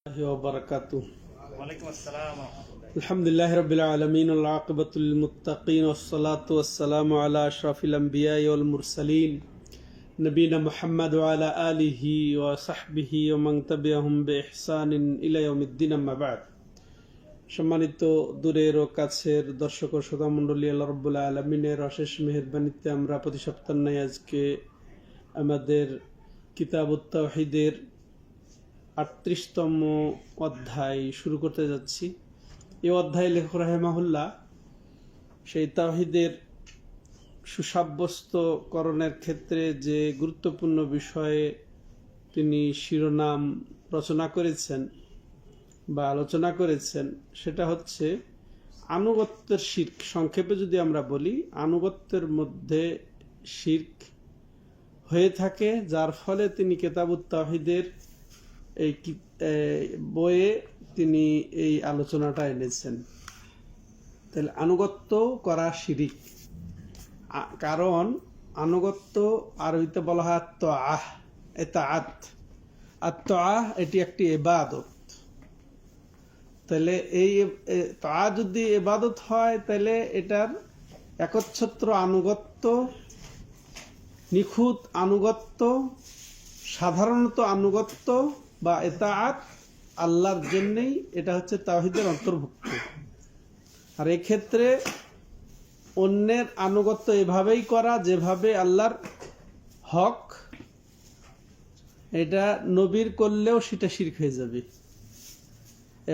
وبركاته. وعليكم السلام ورحمة الله. الحمد لله رب العالمين والعاقبة للمتقين والصلاة والسلام على أشرف الأنبياء والمرسلين نبينا محمد وعلى آله وصحبه ومن تبعهم بإحسان إلى يوم الدين أما بعد. সম্মানিত দূরের ও কাছের দর্শক ও শ্রোতা মণ্ডলী, আল্লাহ রাব্বুল আলামিনের অশেষ মেহেরবানিতে আমরা প্রতি সপ্তাহ নাই আজকে আমাদের কিতাবুত তাওহীদের 38তম অধ্যায় শুরু করতে যাচ্ছি। এই অধ্যায়ে লেখক রাহিমাহুল্লাহ সেই তাওহীদের সুসাব্যস্তকরণের ক্ষেত্রে যে গুরুত্বপূর্ণ বিষয়ে তিনি শিরোনাম রচনা করেছেন বা আলোচনা করেছেন, সেটা হচ্ছে আনুগত্যের শিরক। সংক্ষেপে যদি আমরা বলি, আনুগত্যের মধ্যে শিরক হয়ে থাকে, যার ফলে তিনি কিতাবুত তাওহীদের এই বইয়ে তিনি এই আলোচনাটা এনেছেন। তাহলে আনুগত্য করা শিরিক, কারণ আনুগত্য আরবিতে বলা হয় তাআহ, ইতাআত। আত-তাআহ এটি একটি ইবাদত। তাহলে এই তাআহ যদি ইবাদত হয়, তাহলে এটার একচ্ছত্র আনুগত্য, নিখুঁত আনুগত্য, সাধারণত আনুগত্য বা ইতাআত আল্লাহর জন্যই, এটা হচ্ছে তাওহীদের অন্তর্ভুক্ত। আর এই ক্ষেত্রে অন্যের আনুগত্য এভাবেই করা যেভাবে আল্লাহর হক, এটা নবীর করলেও সেটা শিরক হয়ে যাবে,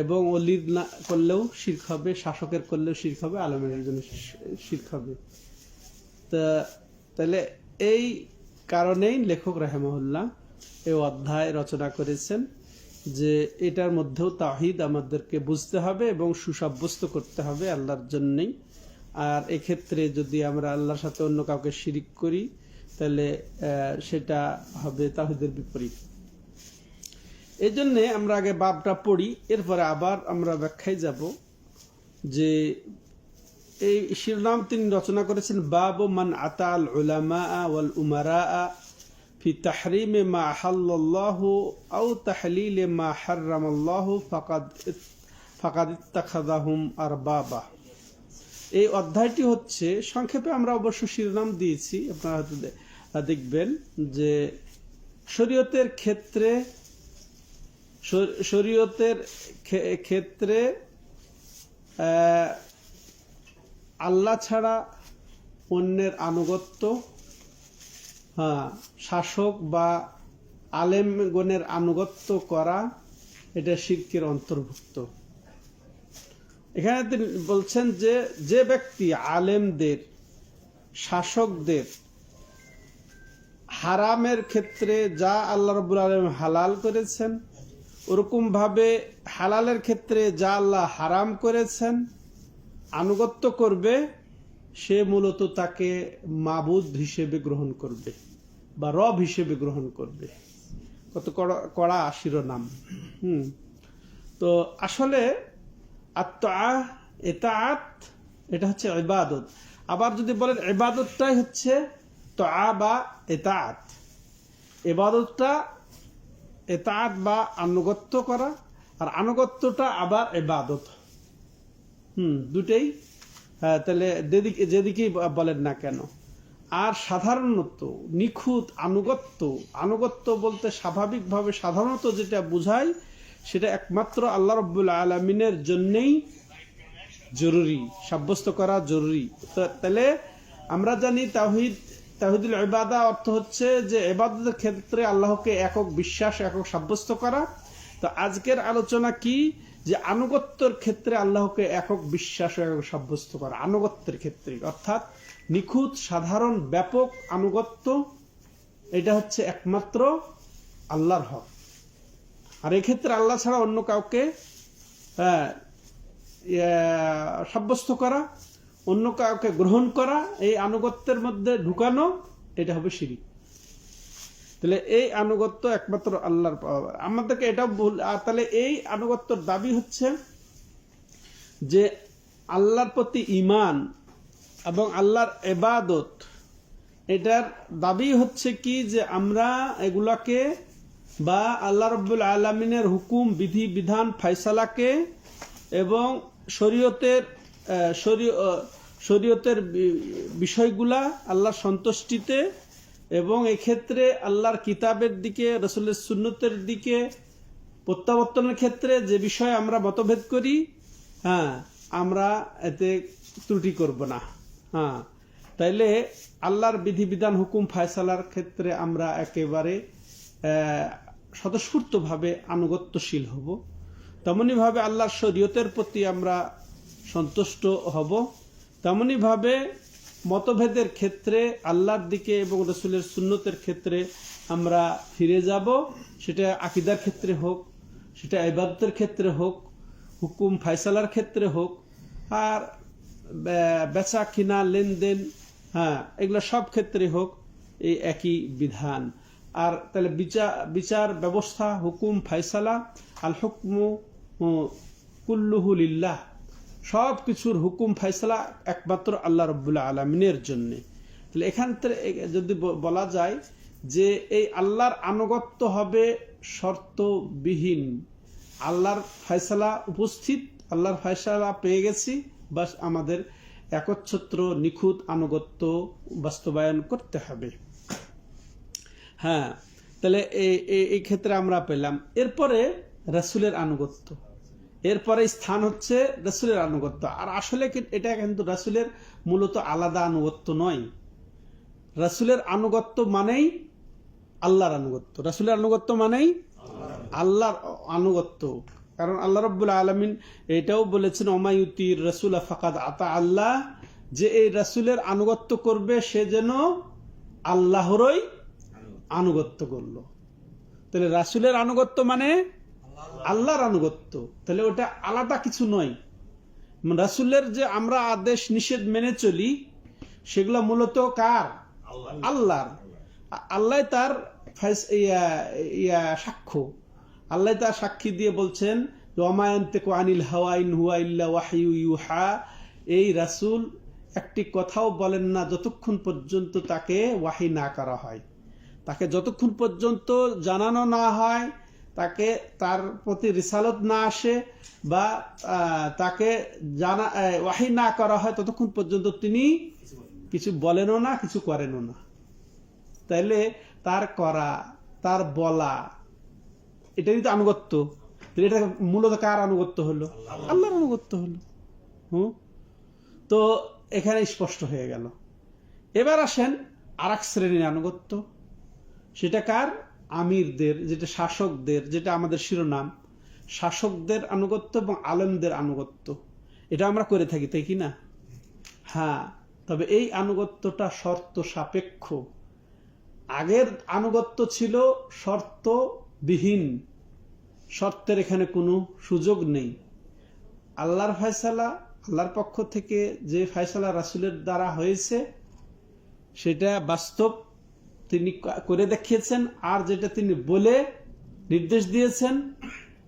এবং ওলির না করলেও শিরক হবে, শাসকের করলেও শিরক হবে, আলেমের জন্য শিরক হবে। তাহলে এই কারণেই লেখক রাহিমাহুল্লাহ এই অধ্যায় রচনা করেছেন যে এটার মধ্যেও তাওহীদ আমাদেরকে বুঝতে হবে এবং সুসাব্যস্ত করতে হবে আল্লাহর জন্যই। আর এক্ষেত্রে যদি আমরা আল্লাহর সাথে অন্য কাউকে শিরিক করি, তাহলে সেটা হবে তাওহীদের বিপরীত। এই জন্যে আমরা আগে বাবটা পড়ি, এরপরে আবার আমরা ব্যাখ্যায় যাব। যে এই শিরোনাম তিনি রচনা করেছেন বাবু মান আতাল উলামা ওয়াল উমারা ফি তাহরিম মা আহাল্লাল্লাহু আও তাহলিল মা হারামাল্লাহু ফাকাদ ইত্তাখাযাহুম আরবাবা। এই অধ্যায়টি হচ্ছে, সংক্ষেপে আমরা অবশ্য শিরোনাম দিয়েছি, আপনারা হয়তো দেখবেন যে শরীয়তের ক্ষেত্রে আল্লাহ ছাড়া অন্যের আনুগত্য, শাসক বা আলেমগণের আনুগত্য করা, এটা শিরকের অন্তর্ভুক্ত। এখানে তিনি বলছেন যে যে ব্যক্তি আলেমদের, শাসকদের হারামের ক্ষেত্রে যা আল্লাহ রাব্বুল আলামিন হালাল করেছেন, ওরকম ভাবে হালালের ক্ষেত্রে যা আল্লাহ হারাম করেছেন আনুগত্য করবে, সে মূলত তাকে মাবুদ হিসেবে গ্রহণ করবে বা রব হিসেবে গ্রহণ করবে। কত কড়া শিরোনাম। তো আসলে আত-তাআহ, ইতাআত, এটা হচ্ছে ইবাদত। আবার যদি বলেন ইবাদতটাই হচ্ছে তাআহ বা ইতাআত, ইবাদতটা ইতাআত বা আনুগত্য করা, আর আনুগত্যটা আবার ইবাদত। দুটেই, তাহলে যেদিকেই বলেন না কেন। আর সাধারণত নিখুঁত আনুগত্য বলতে স্বাভাবিকভাবে সাধারণত যেটা বোঝায়, সেটা একমাত্র আল্লাহ রাব্বুল আলামিনের জন্যই জরুরি, সাব্যস্ত করা জরুরি। তাহলে আমরা জানি তাওহীদুল ইবাদা অর্থ হচ্ছে যে ইবাদতের ক্ষেত্রে আল্লাহকে একক বিশ্বাস, একক সাব্যস্ত করা। তো আজকের আলোচনা কি, যে আনুগত্যের ক্ষেত্রে আল্লাহকে একক বিশ্বাস ও একক সাব্যস্ত করা। আনুগত্যের ক্ষেত্রে অর্থাৎ নিখুঁত, সাধারণ, ব্যাপক আনুগত্য, এটা হচ্ছে একমাত্র আল্লাহর হক। আর এক্ষেত্রে আল্লাহ ছাড়া অন্য কাউকে সাব্যস্ত করা, অন্য কাউকে গ্রহণ করা, এই আনুগত্যের মধ্যে ঢুকানো, এটা হবে শিরক। তাহলে এই আনুগত্য একমাত্র আল্লাহর পাওয়া। আমাদেরকে এটা ভুল। আর তাহলে এই আনুগত্যর দাবি হচ্ছে যে আল্লাহর প্রতি ঈমান এবং আল্লাহর ইবাদত, এটার দাবি হচ্ছে কি, যে আমরা এগুলাকে বা আল্লাহ রাব্বুল আলামিনের হুকুম, বিধি বিধান, ফয়সালাকে এবং শরীয়তের বিষয়গুলা আল্লাহর সন্তুষ্টিতে এবং এক্ষেত্রে আল্লাহর কিতাবের দিকে, রাসূলের সুন্নতের দিকে প্রত্যাবর্তনের ক্ষেত্রে যে বিষয়ে আমরা মতভেদ করি, আমরা এতে ত্রুটি করব না। তাইলে আল্লাহর বিধিবিধান, হুকুম, ফয়সালার ক্ষেত্রে আমরা একেবারে স্বতঃস্ফূর্তভাবে আনুগত্যশীল হব। তেমনিভাবে আল্লাহর শরীয়তের প্রতি আমরা সন্তুষ্ট হব। তেমনিভাবে মতভেদের ক্ষেত্রে আল্লাহর দিকে এবং রাসূলের সুন্নতের ক্ষেত্রে আমরা ফিরে যাব। সেটা আকীদার ক্ষেত্রে হোক, সেটা ইবাদতের ক্ষেত্রে হোক, হুকুম ফয়সালার ক্ষেত্রে হোক, আর বেচা কিনা, লেনদেন, এগুলো সব ক্ষেত্রে হোক এই একই বিধান। আর তাহলে বিচার ব্যবস্থা, হুকুম ফয়সালা, আল হুকমু কুল্লুহু লিল্লাহ, সব কিছুর হুকুম ফয়সালা একমাত্র আল্লাহ রাব্বুল আলামিনের জন্য। তাহলে এখান থেকে যদি বলা যায় যে এই আল্লাহর আনুগত্য হবে শর্তবিহীন। আল্লাহর ফয়সালা উপস্থিত, আল্লাহর ফয়সালা পেয়ে গেছি, বাস আমাদের একচ্ছত্র নিখুঁত আনুগত্য বাস্তবায়ন করতে হবে। তাহলে এই ক্ষেত্রে আমরা পেলাম। এরপরে রাসূলের আনুগত্য, এরপরে স্থান হচ্ছে রাসূলের আনুগত্য। আর আসলে এটা কিন্তু রাসূলের মূলত আলাদা আনুগত্য নয়। রাসূলের আনুগত্য মানেই আল্লাহর আনুগত্য, রাসূলের আনুগত্য মানেই আল্লাহর আনুগত্য। কারণ আল্লাহ রাব্বুল আলামিন এটাও বলেছেন, ওমা ইউতির রাসূল ফাকাদ আতা আল্লাহ, যে এই রাসূলের আনুগত্য করবে সে যেন আল্লাহরই আনুগত্য করলো। তাহলে রাসূলের আনুগত্য মানে আল্লাহর আনুগত্য। তাহলে ওটা আলাদা কিছু নয়। রাসূলের যে আমরা আদেশ নিষেধ মেনে চলি, সেগুলো মূলত কার? আল্লাহর। আল্লাহ তার সাক্ষ্য, আল্লাহ তার সাক্ষী দিয়ে বলছেন, ওমা ইয়ানতিকু আনিল হাওয়া ইন হুয়া ইল্লা ওয়াহয়ু ইউহা, এই রাসূল একটি কথাও বলেন না যতক্ষণ পর্যন্ত তাকে ওয়াহি না করা হয়, তাকে যতক্ষণ পর্যন্ত জানানো না হয়, তাকে তার প্রতি রিসালত না আসে বা তাকে ওয়াহি না করা হয়, ততক্ষণ পর্যন্ত তিনি কিছু বলেনও না, কিছু করেনও না। তাইলে তার করা, তার বলা, এটাই তো আনুগত্য। এটা মূলত কার আনুগত্য হলো? আল্লাহর আনুগত্য হলো। তো এখানে স্পষ্ট হয়ে গেল। এবার আসেন আর এক শ্রেণীর আনুগত্য। সেটা কার? আমিরদের, যেটা শাসকদের, যেটা আমাদের শিরোনাম, শাসকদের আনুগত্য এবং আলেমদের আনুগত্য। এটা আমরা করে থাকি, তাই কি না? তবে এই আনুগত্যটা শর্ত সাপেক্ষ। আগের আনুগত্য ছিল শর্তবিহীন, শর্তের এখানে কোনো সুযোগ নেই। আল্লাহর ফয়সালা, আল্লাহর পক্ষ থেকে যে ফয়সালা রাসূলের দ্বারা হয়েছে সেটা বাস্তব, তিনি করে দেখিয়েছেন। আর যেটা তিনি বলে নির্দেশ দিয়েছেন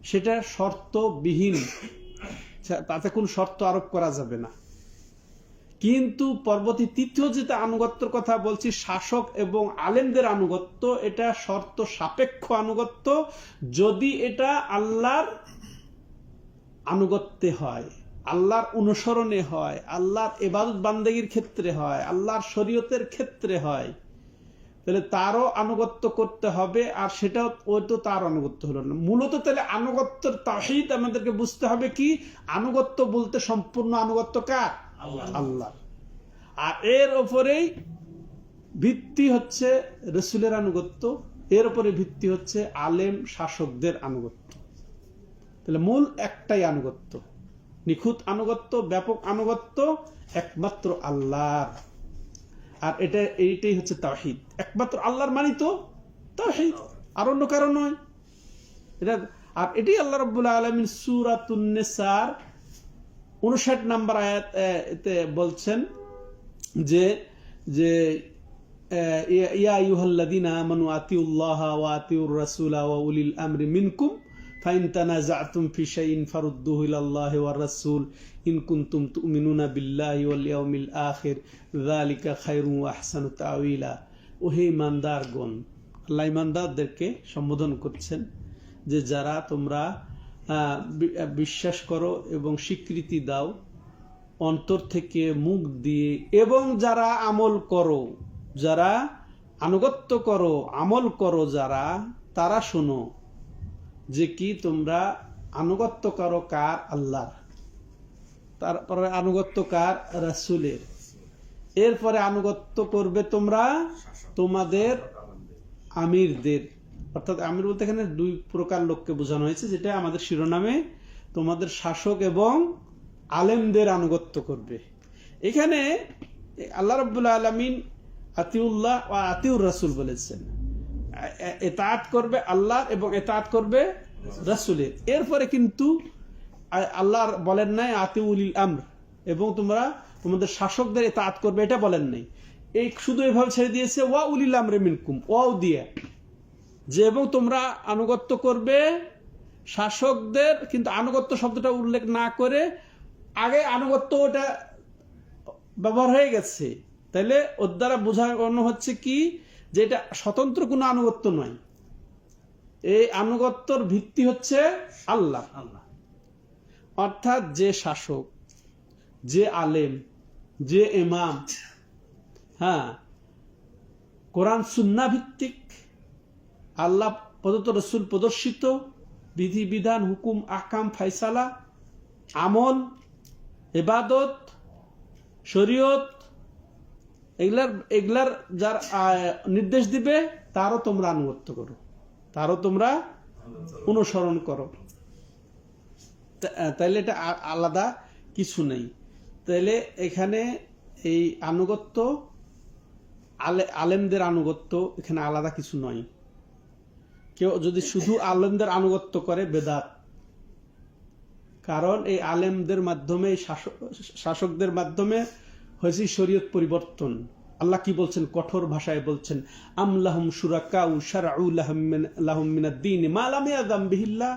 সেটা শর্তবিহীন, তাতে কোনো শর্ত আরোপ করা যাবে না। কিন্তু পরবর্তী তৃতীয় যেটা আনুগত্যের কথা বলছি, শাসক এবং আলেমদের আনুগত্য, এটা শর্ত সাপেক্ষ আনুগত্য। যদি এটা আল্লাহর আনুগত্যে হয়, আল্লাহর অনুসরণে হয়, আল্লাহর ইবাদত বান্দেগীর ক্ষেত্রে হয়, আল্লাহর শরীয়তের ক্ষেত্রে হয়, তাহলে তারও আনুগত্য করতে হবে। আর সেটাও ওই তো তার আনুগত্য হলো না মূলত। তাহলে আনুগত্যের তাওহীদ আমাদেরকে বুঝতে হবে কি? আনুগত্য বলতে সম্পূর্ণ আনুগত্য কার? আল্লাহ। আর এর উপরেই ভিত্তি হচ্ছে রাসূলের আনুগত্য, এর উপরে ভিত্তি হচ্ছে আলেম শাসকদের আনুগত্য। তাহলে মূল একটাই আনুগত্য, নিখুঁত আনুগত্য, ব্যাপক আনুগত্য একমাত্র আল্লাহর। আর এইটাই হচ্ছে তাওহীদ। একমাত্র আল্লাহর মানি তো তাওহীদ, আর অন্য কারো নয়। আর এটাই আল্লাহ রাব্বুল আলামিন সূরাতুন নিসার 59 নম্বর আয়াতে বলছেন যে ইয়া আইয়ুহাল্লাযীনা আমানু আতিউল্লাহা ওয়া আতিউর রাসূলা ওয়া উলিল আমরি মিনকুম ফাইন তানাযাতুম ফি শাইইন ফারুদ্দুহু ইলাল্লাহি ওয়ার রাসূল ইন কুনতুম তুমিনুনা বিল্লাহি ওয়াল ইয়াউমিল আখির যালিকা খায়রুন ওয়া আহসানু তাওয়িলা। ওহে ইমানদারগণ, আল্লাহ ইমানদারদেরকে সম্বোধন করছেন যে যারা তোমরা বিশ্বাস করো এবং স্বীকৃতি দাও অন্তর থেকে মুখ দিয়ে, এবং যারা আমল করো, যারা আনুগত্য করো, আমল করো যারা, তারা শোনো যে কি তোমরা আনুগত্য করো কার? আল্লাহর, তারপরে আনুগত্য কার? রাসূলের, এরপরে আনুগত্য করবে তোমরা তোমাদের আমিরদের। অর্থাৎ আমির বলতে এখানে দুই প্রকার লোককে বোঝানো হয়েছে, যেটা আমাদের শিরোনামে, তোমাদের শাসক এবং আলেমদের আনুগত্য করবে। এখানে আল্লাহ রাব্বুল আলামিন আতিউল্লাহ ও আতিউর রাসূল বলেছেন, ইতাআত করবে আল্লাহর এবং ইতাআত করবে রাসূলের। এরপরে কিন্তু আল্লাহ বলেন নাই আতিউল আমর, এবং তোমরা তোমাদের শাসকদের ইতাআত করবে, এটা বলেন নাই। এই শুধু এভাবে ছেড়ে দিয়েছে ওয়া উলিল আমরি মিনকুম, ওয়াও দিয়ে, যে এবং তোমরা আনুগত্য করবে শাসকদের, কিন্তু আনুগত্য শব্দটা উল্লেখ না করে আগে আনুগত্য ওটা ব্যবহার হয়ে গেছে। তাইলে ওর দ্বারা বোঝানো হচ্ছে কি, যে এটা স্বতন্ত্র কোনো আনুগত্য নয়, এই আনুগত্যর ভিত্তি হচ্ছে আল্লাহ। অর্থাৎ যে শাসক, যে আলেম, যে ইমাম, হ্যাঁ, কোরআন সুন্নাহ ভিত্তিক, আল্লাহ প্রদত্ত, রাসূল প্রদর্শিত বিধিবিধান, হুকুম, আহকাম, ফায়সালা, আমল, ইবাদত, শরীয়ত, এগুলার যার নির্দেশ দিবে তারও তোমরা আনুগত্য করো, তারও তোমরা অনুসরণ করো। তাইলে এটা আলাদা কিছু নেই। তাইলে এখানে এই আনুগত্য, আলেমদের আনুগত্য এখানে আলাদা কিছু নয়। কেউ যদি শুধু আলেমদের আনুগত্য করে বেদাত, কারণ এই আলেমদের মাধ্যমে, শাসকদের মাধ্যমে হয়েছে শরীয়ত পরিবর্তন। আল্লাহ কি বলছেন? কঠোর ভাষায় বলছেন, আম লাহুম শুরাকাউ শারউ লাহুম মিনাদ-দীন মা লাম ইয়াযাম বিহিল্লাহ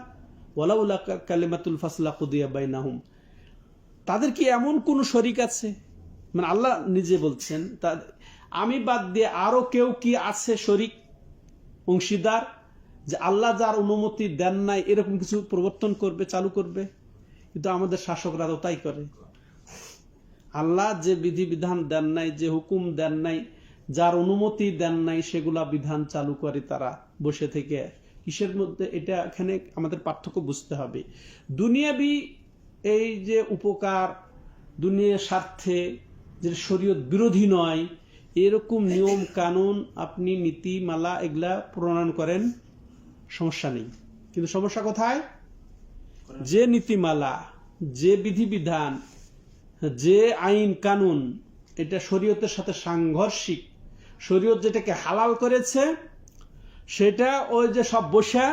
ওয়ালাউলা কালিমাতুল ফাসলা কুদিয়া বাইনাহুম। তাদের কি এমন কোন শরীক আছে? মানে আল্লাহ নিজে বলছেন, আমি বাদ দিয়ে আরো কেউ কি আছে শরীক, অংশীদার, যে আল্লাহ যার অনুমতি দেন নাই এরকম কিছু প্রবর্তন করবে, চালু করবে? কিন্তু আমাদের শাসকরা তো তাই করে। আল্লাহ যে বিধিবিধান দেন নাই, যে হুকুম দেন নাই, যার অনুমতি দেন নাই, সেগুলা বিধান চালু করে তারা বসে থেকে। কিসের মধ্যে? এটা এখানে আমাদের পার্থক্য বুঝতে হবে। দুনিয়াবি এই যে উপকার, দুনিয়ার স্বার্থে, যে শরীয়ত বিরোধী নয় এরকম নিয়ম কানুন আপনি নীতিমালা এগুলা প্রণয়ন করেন, সমস্যা নেই। কিন্তু সমস্যা কোথায়? যে নীতিমালা, যে বিধিবিধান, যে আইন কানুন এটা শরীয়তের সাথে সাংঘর্ষিক, শরীয়ত যেটাকে হালাল করেছে সেটা ওই যে সব বসা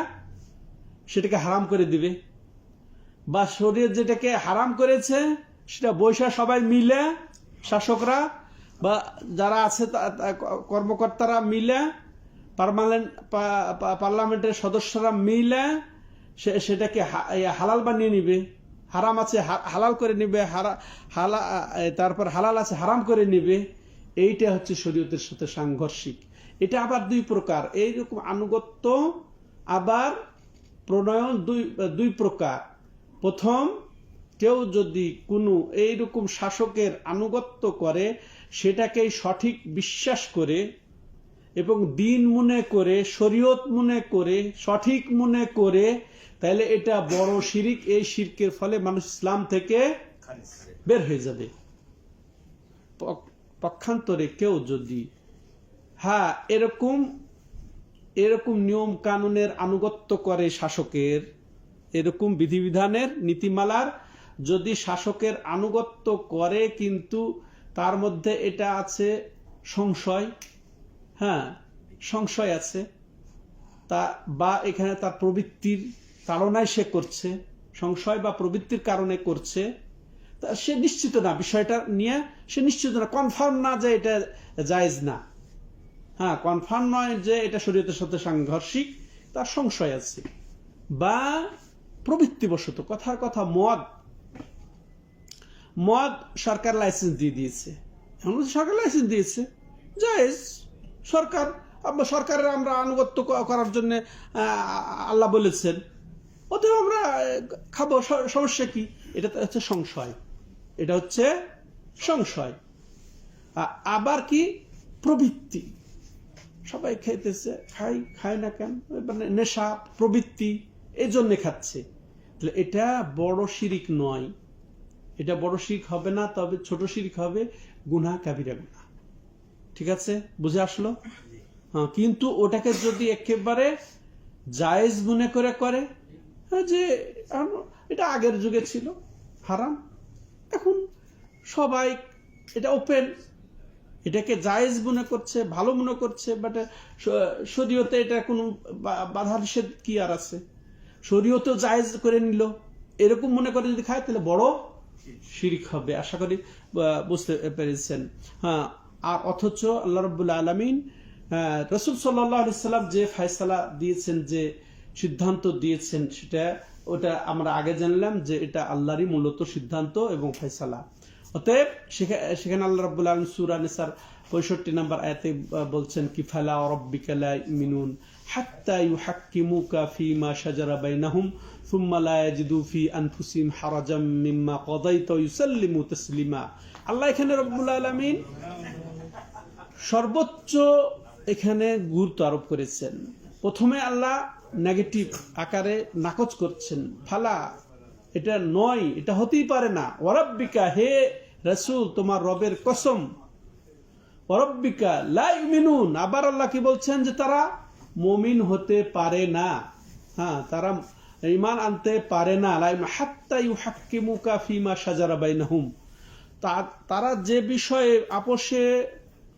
সেটাকে হারাম করে দিবে, বা শরীয়ত যেটাকে হারাম করেছে সেটা বৈশা সবাই মিলে, শাসকরা বা যারা আছে কর্মকর্তারা মিলে, পার্লামেন্টের সদস্যরা মিলে সেটাকে হালাল বানিয়ে নিবে, হারাম আছে হালাল করে নিবে, তারপর হালাল আছে হারাম করে নিবে। এইটা হচ্ছে শরীয়তের সাথে সাংঘর্ষিক। এটা আবার দুই প্রকার। এইরকম আনুগত্য আবার প্রণয়ন দুই প্রকার। প্রথম, কেউ যদি কোনো এইরকম শাসকের আনুগত্য করে, সেটাকেই সঠিক বিশ্বাস করে এবং দিন মনে করে, শরীয়ত মনে করে, সঠিক মনে করে, তাহলে এটা বড় শিরক। এই শিরকের ফলে মানুষ ইসলাম থেকে বের হয়ে যাবে। পক্ষান্তরে কেউ যদি এরকম নিয়ম কানুনের আনুগত্য করে, শাসকের এরকম বিধিবিধানের, নীতিমালার যদি শাসকের আনুগত্য করে, কিন্তু তার মধ্যে এটা আছে সংশয়, সংশয় আছে, বা এখানে তার প্রবৃত্তির তাড়নায় সে করছে, সংশয় বা প্রবৃত্তির কারণে করছে, তা সে নিশ্চিত না, বিষয়টা নিয়ে সে নিশ্চিত না, কনফার্ম না যে এটা জায়েজ না, কনফার্ম নয় যে এটা শরীয়তের সাথে সাংঘর্ষিক, তার সংশয় আছে। বা প্রবৃত্তিবশত, কথার কথা, মদ সরকার লাইসেন্স দিয়ে দিয়েছে, সরকার লাইসেন্স দিয়েছে, জায়েজ, সরকার সরকারের আমরা আনুগত্য করার জন্য আল্লাহ বলেছেন, অতএব আমরা খাবো, সমস্যা কি? এটা হচ্ছে সংশয়, এটা হচ্ছে সংশয়। আবার কি প্রবৃত্তি, সবাই খাইতেছে, খায় না কেন, মানে নেশা প্রবৃত্তি, এই জন্য খাচ্ছে। তাহলে এটা বড় শিরিক নয়, এটা বড় শিরিক হবে না, তবে ছোট শিরিক হবে, গুনাহ কাবিরা গুনাহ। ঠিক আছে, বুঝে আসলো? হ্যাঁ, কিন্তু ওটাকে যদি একেবারে জায়েজ মনে করে, যে এটা আগের যুগে ছিল হারাম, এখন সবাই এটা ওপেন, এটাকে জায়েজ মনে করছে, ভালো মনে করছে, বাট শরীয়তে এটা কোনো বাধা নিষেধ কি আর আছে, শরীয়তেও জায়েজ করে নিল, এরকম মনে করে যদি খায় তাহলে বড় শিরক হবে। আশা করি বুঝতে পেরেছেন। হ্যাঁ, আর অথচ আল্লাহ রাব্বুল আলামিন রাসূল সাল্লাল্লাহু আলাইহি সাল্লাম যে ফয়সালা দিয়েছেন, যে সিদ্ধান্ত দিয়েছেন, ওটা আমরা আগে জানলাম যে এটা আল্লাহরই মূলত সিদ্ধান্ত এবং ফয়সালা। অতএব সেখানে আল্লাহ রাব্বুল আলামিন সূরা নিসার 65 নম্বর আয়াতে বলছেন কি, ফালা রাব্বিকা লা ইউমিনুন হাত্তা ইউহাক্কিমুকা ফীমা শাজারা বাইনাহুম সুম্মা লা ইয়াজিদু ফি আনফুসিহিম হারাজাম মিম্মা কাদাইতা ওয়া ইউসাল্লিমু তাসলিমা। আল্লাহ এখানে রাব্বুল আলামিন সর্বোচ্চ এখানে গুরুত্ব আরোপ করেছেন। প্রথমে আল্লাহ নেগেটিভ আকারে নাকচ করছেন, ফালা, এটা নয়, এটা হতেই পারে না। ওয়ারাব্বিকা, হে রাসূল, তোমার রবের কসম, ওয়ারাব্বিকা লা ইউমিনুন, আবার আল্লাহ কি বলছেন যে তারা মুমিন হতে পারে না। হ্যাঁ, তারা ঈমান আনতে পারে না। হাত্তা ইউহাক্কিমুকা ফীমা শাজারা বাইনাহুম, তারা যে বিষয়ে আপোষে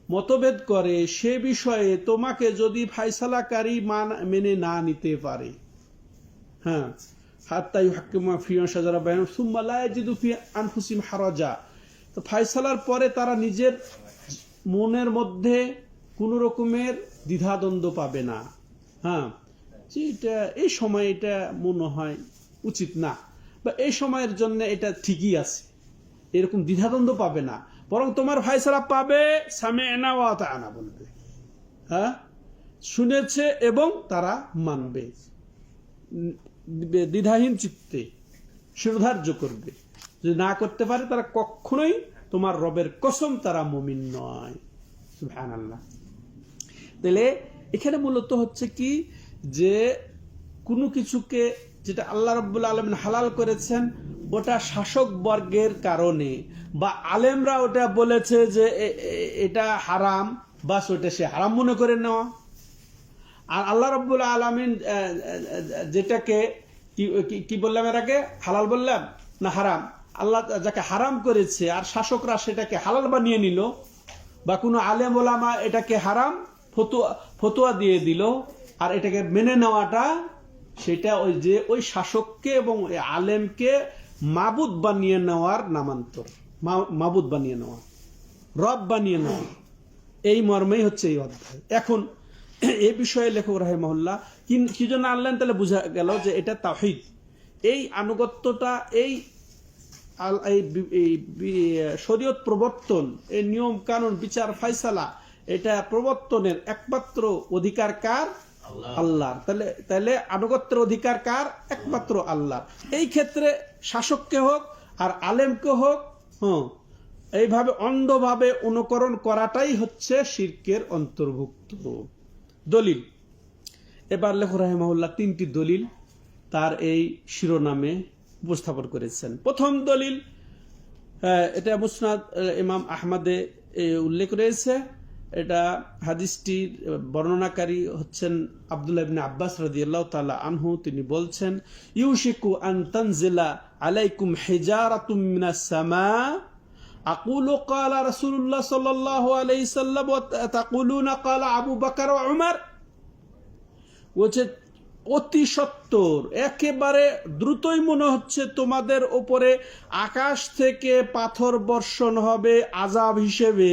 মতভেদ করে সে বিষয়ে তোমাকে যদি ফায়সালাকারী মেনে না নিতে পারে। হ্যাঁ, হাত্তা ইউহাক্কিমুকা ফীমা শাজারা বাইনাহুম সুম্মা লা ইয়াজিদু ফি আনফুসিহিম হারাজা, তো ফায়সালার পরে তারা নিজের মনের মধ্যে কোনো রকমের দ্বিধাদ্বন্দ্ব পাবে না। হ্যাঁ, যে এটা এই সময় এটা মনে হয় উচিত না, বা এই সময়ের জন্য এটা ঠিকই আছে, এরকম দ্বিধাদ্বন্দ্ব পাবে না, বরং তোমার ফায়সালা পাবে সামি'না ওয়া আতা'না বলবে। হ্যাঁ, শুনেছে এবং তারা মানবে, দ্বিধাহীন চিত্তে শিরোধার্য করবে। যদি না করতে পারে তারা কখনোই তোমার রবের কসম তারা মুমিন নয়। সুবহানাল্লাহ। তাহলে এখানে মূলত হচ্ছে কি, যে কোনো কিছুকে যেটা আল্লাহ রাব্বুল আলামিন হালাল করেছেন, ওটা শাসক বর্গের কারণে বা আলেমরা ওটা বলেছে যে এটা হারাম, বাস ওটা সে হারাম মনে করে নেওয়া। আর আল্লাহ রাব্বুল আলামিন যেটাকে কি বললাম এর আগে, হালাল বললাম না হারাম, আল্লাহ যাকে হারাম করেছে আর শাসকরা সেটাকে হালাল বানিয়ে নিল, বা কোনো আলেম ওলামা এটাকে হারাম ফতোয়া দিয়ে দিল, আর এটাকে মেনে নেওয়াটা সেটা ওই শাসককে এবং ওই আলেমকে মাবুদ বানিয়ে নেওয়ার নামান্তর, মাবুদ বানিয়ে নেওয়া, রব বানিয়ে নেওয়া, এই মর্মেই হচ্ছে এই অধ্যায়। এখন এই বিষয়ে লেখক রাহিমাহুল্লাহ কি জন্য আনলেন, তাহলে বোঝা গেল যে এটা তাওহীদ। এই আনুগত্যটা, এই শরীয়ত প্রবর্তন, এই নিয়ম কানুন বিচার ফায়সালা, এটা প্রবর্তনের একমাত্র অধিকার কার? আল্লাহর। তাহলে আনুগত্যের অধিকার কার? একমাত্র আল্লাহর। এই ক্ষেত্রে শাসককে হোক আর আলেমকে হোক, এইভাবে অন্ধভাবে অনুকরণ করাটাই হচ্ছে শিরকের অন্তর্ভুক্ত। দলিল, এবার লেখক রাহিমাহুল্লাহ 3টি দলিল তার এই শিরোনামে উপস্থাপন করেছেন। প্রথম দলিল, এটা মুসনাদ ইমাম আহমদে উল্লেখ রয়েছে। এটা হাদিসটির বর্ণনাকারী হচ্ছেন আব্দুল্লাহ ইবনে আব্বাস রাদিয়াল্লাহু তাআলা আনহু। তিনি বলছেন, ইউশিকু আন তানজিলা আলাইকুম হিজারাতুম মিনাস সামা আকুলু ক্বালা রাসূলুল্লাহ সাল্লাল্লাহু আলাইহি সাল্লাম ওয়া তাকুলুনা ক্বালা আবু বকর ওয়া উমর। বলছে অতি সত্বর, একেবারে দ্রুতই মনে হচ্ছে তোমাদের উপরে আকাশ থেকে পাথর বর্ষণ হবে আযাব হিসেবে।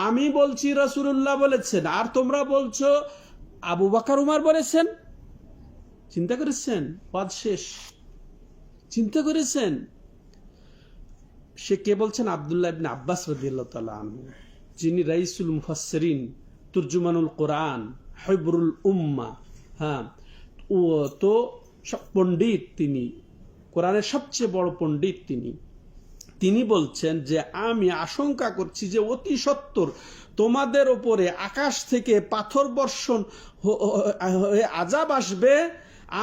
আমি বলছি রাসূলুল্লাহ বলেছেন, আর তোমরা বলছো আবু বকর উমর বলেছেন। চিন্তা করেছেন? ওয়াজ শেষ, চিন্তা করেছেন? সে কে বলছেন? আব্দুল্লাহ ইবনে আব্বাস রাদিয়াল্লাহু তাআলা আনহু, যিনি রাইসুল মুফাসসিরিন, তুরজুমানুল কোরআন, হিবরুল উম্মাহ, হ্যাঁ, ও তো পণ্ডিত, তিনি কোরআনের সবচেয়ে বড় পণ্ডিত। তিনি বলছেন যে আমি আশঙ্কা করছি যে অতি সত্বর তোমাদের ওপরে আকাশ থেকে পাথর বর্ষণ হয়ে আযাব আসবে।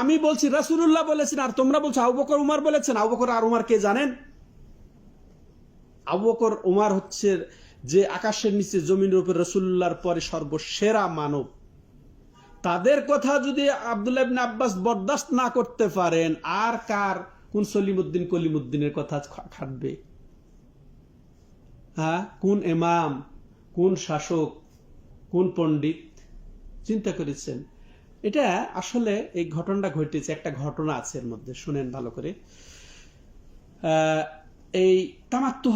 আমি বলছি রাসূলুল্লাহ বলেছেন, আর তোমরা বলছো আবু বকর উমর বলেছেন। আবু বকর আর উমর কে জানেন? আবু বকর উমর হচ্ছে যে আকাশের নিচে জমিনের উপর রাসূলুল্লাহর পরে সর্বসেরা মানব। তাদের কথা যদি আব্দুল্লাহ ইবনে আব্বাস বরদাস্ত না করতে পারেন, আর কার, কোন সলিমউদ্দিন কলিমউদ্দিনের কথা খাটবে? হ্যাঁ, কোন ইমাম, কোন শাসক, কোন পণ্ডিত? চিন্তা করেছেন? এটা আসলে এই ঘটনাটা ঘটেছে, একটা ঘটনা আছে এর মধ্যে, শুনেন ভালো করে। এই তামাত্তু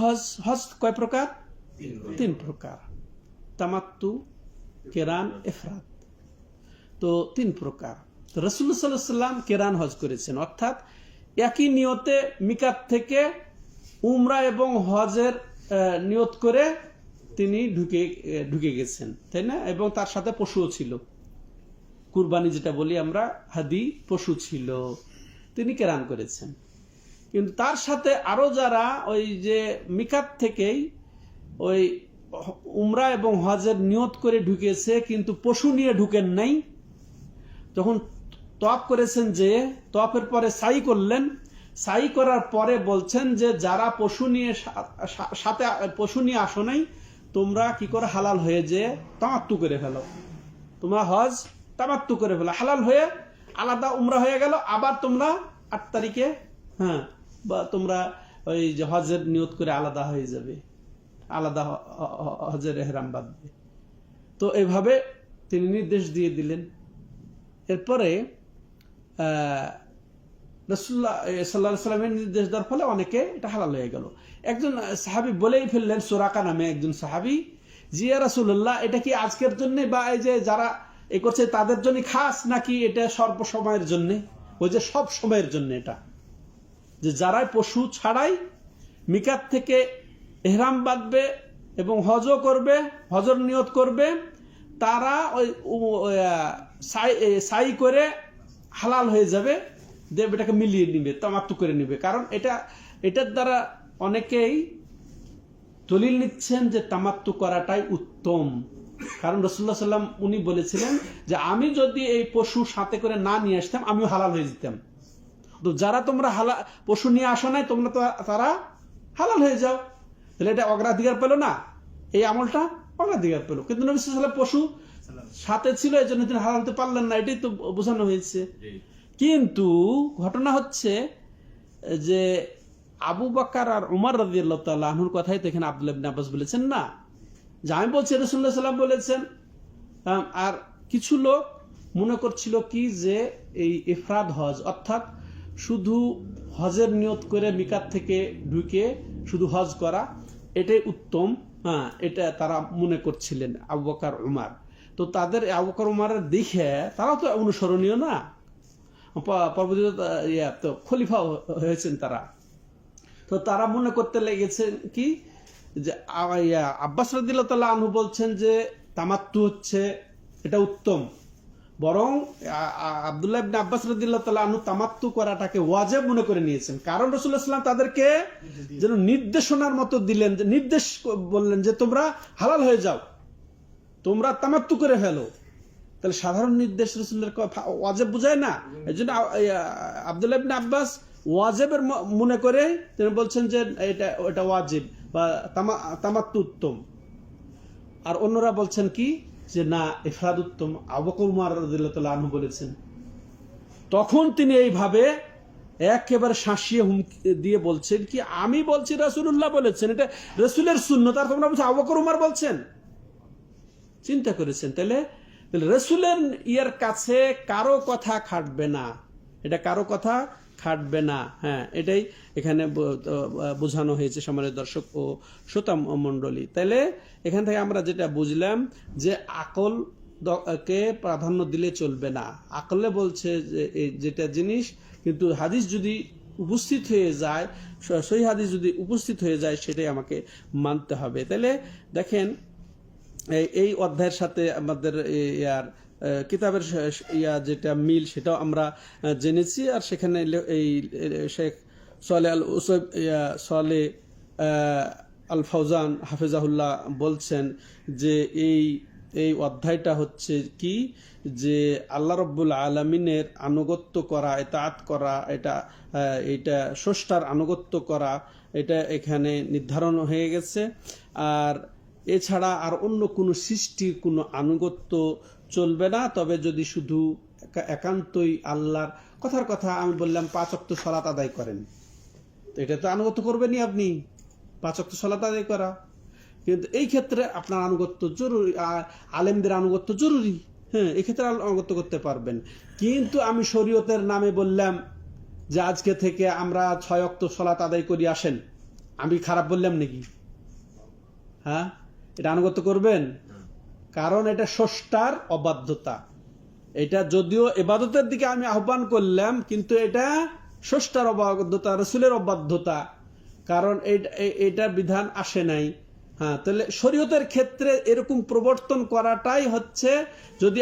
হজ কয় প্রকার? 3 প্রকার। তামাত্তু, কেরান, ইফরাদ। তো 3 প্রকার। তো রাসূলুল্লাহ সাল্লাল্লাহু আলাইহি ওয়াসাল্লাম কেরান হজ করেছেন, অর্থাৎ একই নিয়তে মিকাত থেকে উমরা এবং হজের নিয়ত করে তিনি ঢুকে গেছেন, তাই না? এবং তার সাথে পশুও ছিল, কুরবানি যেটা বলি আমরা, হাদি পশু ছিল, তিনি কেরান করেছেন। কিন্তু তার সাথে আরো যারা ওই যে মিকাত থেকেই ওই উমরা এবং হজের নিয়ত করে ঢুকেছে কিন্তু পশু নিয়ে ঢুকেন নাই, তখন তওয়াফ করেছেন, যে তওয়াফের পরে সাই করলেন, সাই করার পরে বলছেন যে যারা পশু নিয়ে সাথে পশু নিয়ে আসো নাই, তোমরা কি করে হালাল হয়ে যে তামাত্তু করে ফেলো, তোমরা হজ তামাত্তু করে ফেলো, হালাল হয়ে আলাদা উমরা হয়ে গেল। আবার তোমরা 8 তারিখে, হ্যাঁ, বা তোমরা ওই যে হজের নিয়ত করে আলাদা হয়ে যাবে, আলাদা হজের এহরাম বাঁধবে। তো এইভাবে তিনি নির্দেশ দিয়ে দিলেন। এরপরে রাসূলুল্লাহ সাল্লাল্লাহু আলাইহি ওয়াসাল্লামের নির্দেশ দেওয়ার ফলে অনেকে এটা হালাল হয়ে গেল। একজন সাহাবী বলেই ফেললেন, সুরাকা নামে একজন সাহাবী, জি ইয়া রাসূলুল্লাহ, এটা কি আজকের জন্য বা এই যে যারা এ করছে তাদের জন্য খাস, নাকি এটা সর্ব সময়ের জন্য? ওই যে সব সময়ের জন্য, এটা যে যারাই পশু ছাড়াই মিকাত থেকে ইহরাম বাঁধবে এবং হজও করবে, হজর নিয়ত করবে, তারা ওই সাই করে হালাল হয়ে যাবে, দেব এটাকে মিলিয়ে নিবে, তামাত্তু করে নিবে। কারণ এটার দ্বারা অনেকেই দলিল নিচ্ছেন যে তামাত্তু করাটাই উত্তম। কারণ রাসূলুল্লাহ সাল্লাম উনি বলেছিলেন যে আমি যদি এই পশু সাথে করে না নিয়ে আসতাম, আমিও হালাল হয়ে যেতাম। তো যারা তোমরা পশু নিয়ে আসো নাই, তোমরা তো তারা হালাল হয়ে যাও। তাহলে এটা অগ্রাধিকার পেল না, এই আমলটা অগ্রাধিকার পেল। কিন্তু নবী সাল্লাল্লাহু আলাইহি ওয়াসাল্লাম পশু সাথে ছিল, এই জন্য তিনি হালাল হতে পারলেন না, এটাই তো বোঝানো হয়েছে। কিন্তু ঘটনা হচ্ছে যে আবু বকর আর উমর রাদিয়াল্লাহু তাআলা আনহুর কথাই তো এখানে আব্দুল্লাহ ইবনে আব্বাস বলেছেন না, যে আমি বলছি রাসূলুল্লাহ সাল্লাল্লাহু আলাইহি ওয়াসাল্লাম বলেছেন। আর কিছু লোক মনে করছিল কি যে এই ইফরাদ হজ, অর্থাৎ শুধু হজের নিয়ত করে মিকাত থেকে ঢুকে শুধু হজ করা, এটাই উত্তম। হ্যাঁ, এটা তারা মনে করছিলেন, আবু বকর উমর। তো তাদের আবু বকর উমরের দেখে তারাও তো অনুসরণীয় না, পরবর্তীতে তো খলিফা হয়েছেন তারা। তো তারা মনে করতে লেগেছেন কি যে আব্বাস রাদিয়াল্লাহু তাআলা আনহু বলছেন যে তামাত্তু হচ্ছে এটা উত্তম, বরং আব্দুল্লাহ ইবনে আব্বাস রাদিয়াল্লাহু তাআলা আনহু তামাত্তু করাটাকে ওয়াজিব মনে করে নিয়েছেন। কারণ রাসূলুল্লাহ সাল্লাল্লাহু আলাইহি ওয়াসাল্লাম তাদেরকে যেন নির্দেশনার মতো দিলেন, যে নির্দেশ বললেন যে তোমরা হালাল হয়ে যাও, তোমরা তামাত্তু করে ফেলো। তাহলে সাধারণ নির্দেশ রাসূলের ওয়াজিব বুঝায় না। এই জন্য আব্দুল্লাহ ইবনে আব্বাস ওয়াজিবের মনে করে তিনি বলছেন যে এটা ওয়াজিব বা তামাত্তু উত্তম। আর অন্যরা বলছেন কি যে না, ইফরাদ উত্তম, আবু বকর উমর রাদিয়াল্লাহু তাআলা আনহু বলেছেন। তখন তিনি এইভাবে একেবারে শাসিয়ে হুমকি দিয়ে বলছেন কি, আমি বলছি রাসূলুল্লাহ বলেছেন, এটা রাসূলের সুন্নাত, আর তোমরা বলছো আবু বকর উমর বলছেন। চিন্তা করেছেন? তাহলে রাসূলের ইয়ার কাছে কারো কথা খাটবে না, এটা কারো কথা খাটবে না। হ্যাঁ, এটাই এখানে বোঝানো হয়েছে সম্মানিত দর্শক ও শ্রোতা মণ্ডলী। তাহলে এখান থেকে আমরা যেটা বুঝলাম যে আকল কে প্রাধান্য দিলে চলবে না। আকলে বলছে যে যেটা জিনিস, কিন্তু হাদিস যদি উপস্থিত হয়ে যায়, সহিহ হাদিস যদি উপস্থিত হয়ে যায়, সেটাই আমাকে মানতে হবে। তাহলে দেখেন এই অধ্যায়ের সাথে আমাদের কিতাবের যেটা মিল সেটাও আমরা জেনেছি। আর সেখানে এই শেখ সালেহ আল ফৌজান হাফিজাহুল্লাহ বলছেন যে এই অধ্যায়টা হচ্ছে কি, যে আল্লাহ রব্বুল আলমিনের আনুগত্য করা, ইতাআত করা, এটা স্রষ্টার আনুগত্য করা, এটা এখানে নির্ধারণ হয়ে গেছে। আর এছাড়া আর অন্য কোনো সৃষ্টির কোনো আনুগত্য চলবে না। তবে যদি শুধু একান্তই আল্লাহর কথার কথা আমি বললাম 5 ওয়াক্ত সালাত আদায় করেন, তো এটা তো আনুগত্য করবেনই আপনি, 5 ওয়াক্ত সালাত আদায় করা। কিন্তু এই ক্ষেত্রে আপনার আনুগত্য জরুরি, আলেমদের আনুগত্য জরুরি। হ্যাঁ, এই ক্ষেত্রে আনুগত্য করতে পারবেন। কিন্তু আমি শরীয়তের নামে বললাম যে আজকে থেকে আমরা 6 ওয়াক্ত সালাত আদায় করি, আসেন, আমি খারাপ বললাম নাকি? হ্যাঁ, এটা আনুগত্য করবেন? কারণ এটা স্রষ্টার অবাধ্যতা। এটা যদিও ইবাদতের দিকে আমি আহ্বান করলাম, কিন্তু এটা স্রষ্টার অবাধ্যতা, রাসূলের অবাধ্যতা। কারণ এটা বিধান আসে নাই। হ্যাঁ, তাহলে শরীয়তের ক্ষেত্রে এরকম প্রবর্তন করাটাই হচ্ছে, যদি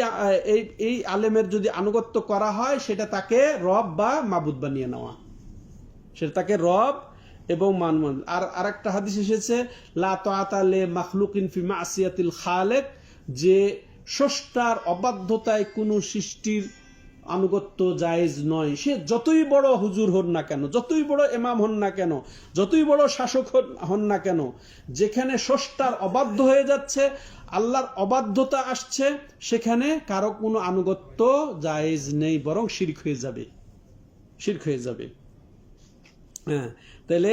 এই আলেমের যদি আনুগত্য করা হয়, সেটা তাকে রব বা মাবুদ বানিয়ে নেওয়া, সেটা তাকে রব এবং মানমন। আর আরেকটা হাদিস এসেছে, লা তাআতা লি মাখলুকিন ফি মাসিয়াতিল খালিক, যে স্রষ্টার অবাধ্যতায় কোনো সৃষ্টির আনুগত্য জায়েজ নয়। সে যতই বড় হুজুর হন না কেন, যতই বড় ইমাম হন না কেন, যতই বড় শাসক হন না কেন, যেখানে স্রষ্টার অবাধ্য হয়ে যাচ্ছে, আল্লাহর অবাধ্যতা আসছে, সেখানে কারো কোনো আনুগত্য জায়েজ নেই, বরং শিরক হয়ে যাবে, শিরক হয়ে যাবে। হ্যাঁ, তাহলে